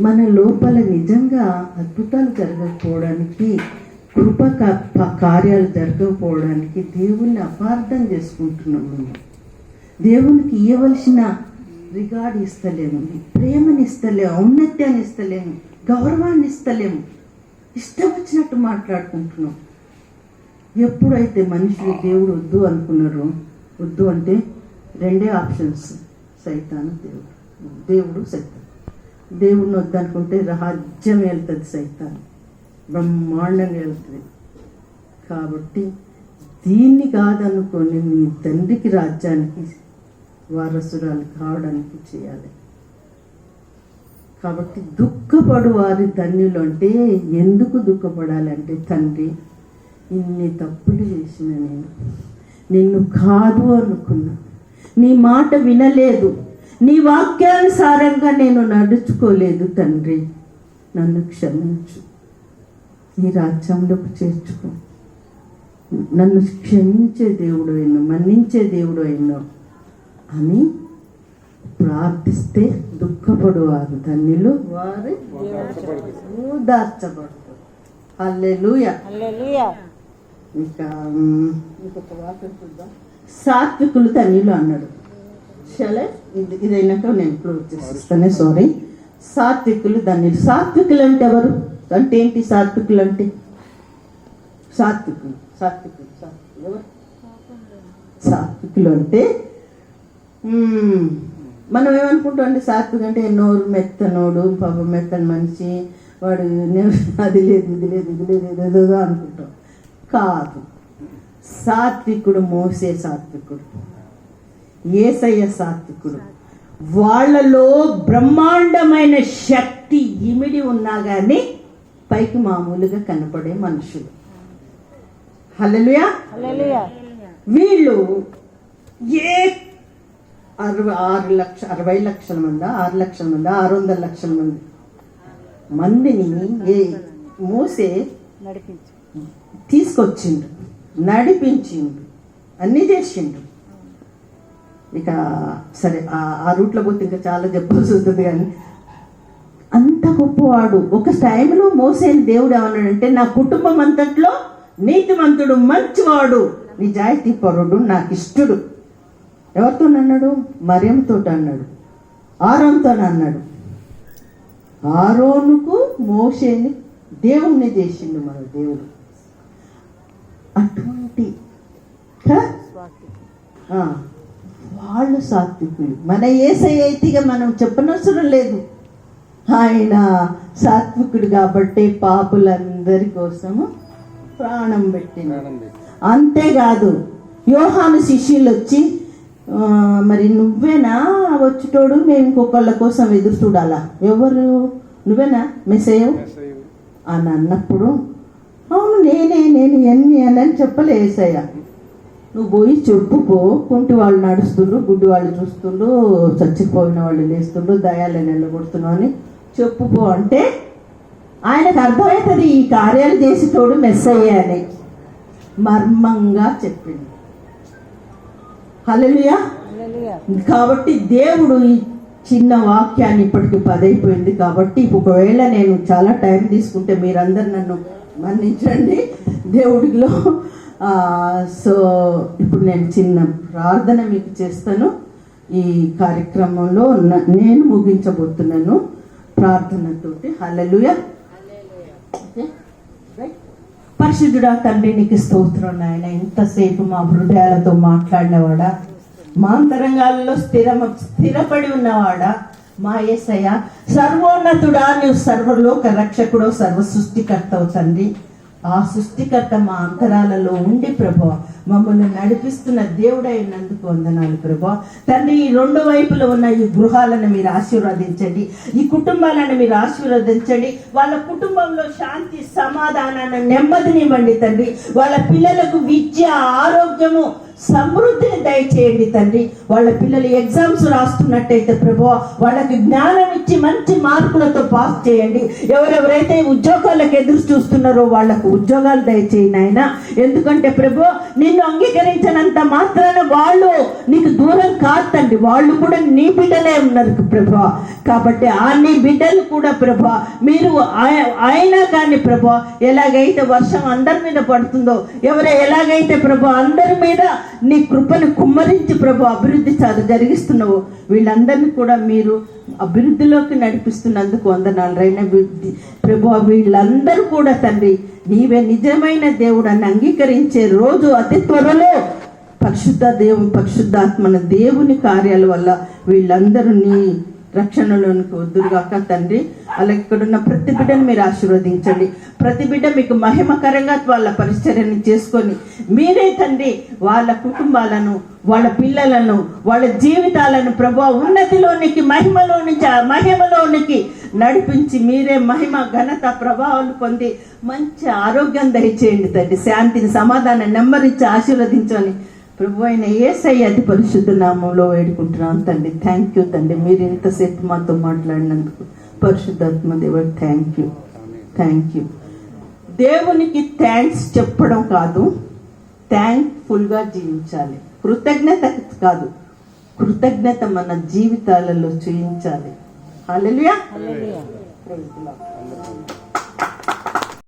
మన లోపల నిజంగా అద్భుతాలు జరగకపోవడానికి కృప కార్యాలు జరగకపోవడానికి దేవుణ్ణి అపార్థం చేసుకుంటున్నాం మేము. దేవునికి ఇవ్వవలసిన రిగార్డ్ ఇస్తలేము, ప్రేమని ఇస్తలేము, ఔన్నత్యాన్ని ఇస్తలేము, గౌరవాన్ని ఇస్తలేము. ఇష్టం వచ్చినట్టు మాట్లాడుకుంటున్నాం. ఎప్పుడైతే మనుషులు దేవుడు వద్దు అనుకున్నారో, వద్దు అంటే రెండే ఆప్షన్స్, సైతాను దేవుడు. దేవుడు సైతాన్. దేవుడిని వద్దనుకుంటే రాజ్యం వెళ్తుంది, సైతాన్ బ్రహ్మాండంగా వెళ్తుంది. కాబట్టి దీన్ని కాదనుకొని మీ తండ్రికి రాజ్యానికి వారసురాలు కావడానికి చేయాలి. కాబట్టి దుఃఖపడు వారి ధన్యులు అంటే ఎందుకు దుఃఖపడాలంటే, తండ్రి ఇన్ని తప్పులు చేసిన నేను నిన్ను కాదు అనుకున్నా, నీ మాట వినలేదు, నీ వాక్యానుసారంగా నేను నడుచుకోలేదు. తండ్రి నన్ను క్షమించు, నీ రాజ్యంలోకి చేర్చుకో, నన్ను క్షమించే దేవుడు అయినా, మన్నించే దేవుడు అయినా అని ప్రార్థిస్తే దుఃఖపడువారు ధన్యులు, వారు ఓదార్చబడతారు. హల్లెలూయా. ఇంకా ఇంకొక వాక్యం చూద్దాం. సాత్వికులు ధన్యులు అన్నాడు. సరే, ఇదైనాక నేను క్లోజ్ చేస్తాను. సారీ. సాత్వికులు ధన్యులు. సాత్వికులు అంటే ఎవరు? అంటే ఏంటి సాత్వికులు అంటే? సాత్వికులు ఎవరు? సాత్వికులు అంటే మనం ఏమనుకుంటాం, సాత్విక అంటే నోరు మెత్తనోడు, పాపం మెత్తని మనిషి, వాడు అది లేదు ఇది లేదు ఇది లేదు ఏదో అనుకుంటాం. కాదు. సాత్వికుడు మోసే సాత్వికుడు, యేసయ్య సాత్వికుడు. వాళ్ళలో బ్రహ్మాండమైన శక్తి ఇమిడి ఉన్నా కానీ పైకి మామూలుగా కనపడే మనుషులు. హల్లెలూయా. వీళ్ళు 60 లక్షల మంది, 6 లక్షల మంది, 600 లక్షల మందిని మోసే తీసుకొచ్చిండు, నడిపించిండు, అన్నీ చేసిండు. ఇక సరే, ఆ రూట్లో పోతే ఇంకా చాలా చెప్పాల్సి వస్తుంది. కానీ అంత గొప్పవాడు. ఒక టైంలో మోసేని దేవుడు ఏమన్నాడంటే, నా కుటుంబం అంతట్లో నీతిమంతుడు, మంచివాడు, నిజాయితీ పరుడు, నాకు ఇష్టడు. ఎవరితో అన్నాడు? మరియంతో అన్నాడు, ఆరోన్తో అన్నాడు. ఆరోనుకు మోషేని దేవుణ్ణి చేసిండు మన దేవుడు. అటువంటి వాళ్ళు సాత్వికులు. మన యేసయ్య అయితే ఇక మనం చెప్పనవసరం లేదు. ఆయన సాత్వికుడు కాబట్టి పాపులందరి కోసము ప్రాణం పెట్టింది. అంతేకాదు, యోహాను శిష్యులు వచ్చి, మరి నువ్వేనా వచ్చేటోడు, మేము ఇంకొకళ్ళ కోసం ఎదురు చూడాలా? ఎవరు? నువ్వేనా మెస్సయ్య అని అన్నప్పుడు, అవును నేను ఎన్ని అని చెప్పలే యేసయ్య. నువ్వు పోయి చెప్పుకో, కుంటి వాళ్ళు నడుస్తుండ్రు, గుడ్డి వాళ్ళు చూస్తుండ్రు, చచ్చిపోయిన వాళ్ళు లేస్తుండ్రు, దయాలను నిలబడుతున్నావు అని చెప్పుకో అంటే ఆయనకు అర్థమవుతుంది ఈ కార్యాలు చేసేటోడు మెస్సయ్య అని. మర్మంగా చెప్పింది. హల్లెలూయా. కాబట్టి దేవుడు ఈ చిన్న వాక్యాన్ని ఇప్పటికి 10 అయిపోయింది. కాబట్టి ఒకవేళ నేను చాలా టైం తీసుకుంటే మీరందరు నన్ను మన్నించండి దేవుడిలో. సో ఇప్పుడు నేను చిన్న ప్రార్థన మీకు చేస్తాను. ఈ కార్యక్రమంలో నేను ముగించబోతున్నాను ప్రార్థనతోటి. హల్లెలూయా. పరిశుద్ధుడా తండ్రి, నీకు స్తోత్రం నాయన. ఇంతసేపు మా హృదయాలతో మాట్లాడినవాడా, మా అంతరంగాల్లో స్థిరపడి ఉన్నవాడా మా యేసయ్య, సర్వోన్నతుడా, నువ్వు సర్వలోక రక్షకుడు, సర్వ సృష్టికర్తవు తండ్రి. ఆ సృష్టికర్త మా అంతరాలలో ఉండి ప్రభువా మమ్మల్ని నడిపిస్తున్న దేవుడైనందుకు వందనాలు ప్రభువా. తండ్రి, ఈ 2 వైపులో ఉన్న ఈ గృహాలను మీరు ఆశీర్వదించండి, ఈ కుటుంబాలను మీరు ఆశీర్వదించండి. వాళ్ళ కుటుంబంలో శాంతి, సమాధానాన్ని, నెమ్మదినివ్వండి తండ్రి. వాళ్ళ పిల్లలకు విద్య, ఆరోగ్యము, సమృద్ధిని దయచేయండి తండ్రి. వాళ్ళ పిల్లలు ఎగ్జామ్స్ రాస్తున్నట్టయితే ప్రభువా వాళ్ళకి జ్ఞానం ఇచ్చి మంచి మార్కులతో పాస్ చేయండి. ఎవరెవరైతే ఉద్యోగాలకు ఎదురు చూస్తున్నారో వాళ్ళకు ఉద్యోగాలు దయచేయండి ఆయన. ఎందుకంటే ప్రభు నిన్ను అంగీకరించినంత మాత్రాన వాళ్ళు నీకు దూరం కాదు తండ్రి, వాళ్ళు కూడా నీ బిడ్డలే ఉన్నారు ప్రభు. కాబట్టి ఆ నీ బిడ్డలు కూడా ప్రభు మీరు అయినా కానీ ప్రభు ఎలాగైతే వర్షం అందరి మీద పడుతుందో, ఎలాగైతే ప్రభు అందరి మీద నీ కృపను కుమ్మరించి ప్రభు అభివృద్ధి జరిగిస్తున్నావు, వీళ్ళందరినీ కూడా మీరు అభివృద్ధిలోకి నడిపిస్తున్నందుకు వందనాలు రైన ప్రభు. వీళ్ళందరూ కూడా తండ్రి నీవే నిజమైన దేవుడు అని అంగీకరించే రోజు అతి త్వరలో పరిశుద్ధాత్మన దేవుని కార్యాల వల్ల వీళ్ళందరూ నీ రక్షణలోనికి వద్దురుగాక తండ్రి. అలాగే ఇక్కడున్న ప్రతి బిడ్డను మీరు ఆశీర్వదించండి. ప్రతి బిడ్డ మీకు మహిమకరంగా వాళ్ళ పరిచర్యను చేసుకొని మీరే తండ్రి వాళ్ళ కుటుంబాలను, వాళ్ళ పిల్లలను, వాళ్ళ జీవితాలను ప్రభు ఉన్నతిలోనికి మహిమలోనికి నడిపించి మీరే మహిమ ఘనత ప్రభావాలు పొంది మంచి ఆరోగ్యం దయచేయండి తండ్రి. శాంతిని, సమాధానం, నెమ్మదించి ఆశీర్వదించని ప్రభు అయిన యేసయ్య అతి పరిశుద్ధ నామంలో వేడుకుంటున్నాం తండ్రి. థ్యాంక్ యూ తండ్రి, మీరు ఇంతసేపు మాతో మాట్లాడినందుకు. పరిశుద్ధాత్మ దేవుడు థ్యాంక్ యూ. దేవునికి థ్యాంక్స్ చెప్పడం కాదు, థ్యాంక్ఫుల్గా జీవించాలి. కృతజ్ఞత కాదు, కృతజ్ఞత మన జీవితాలలో చూపించాలి. హల్లెలూయా.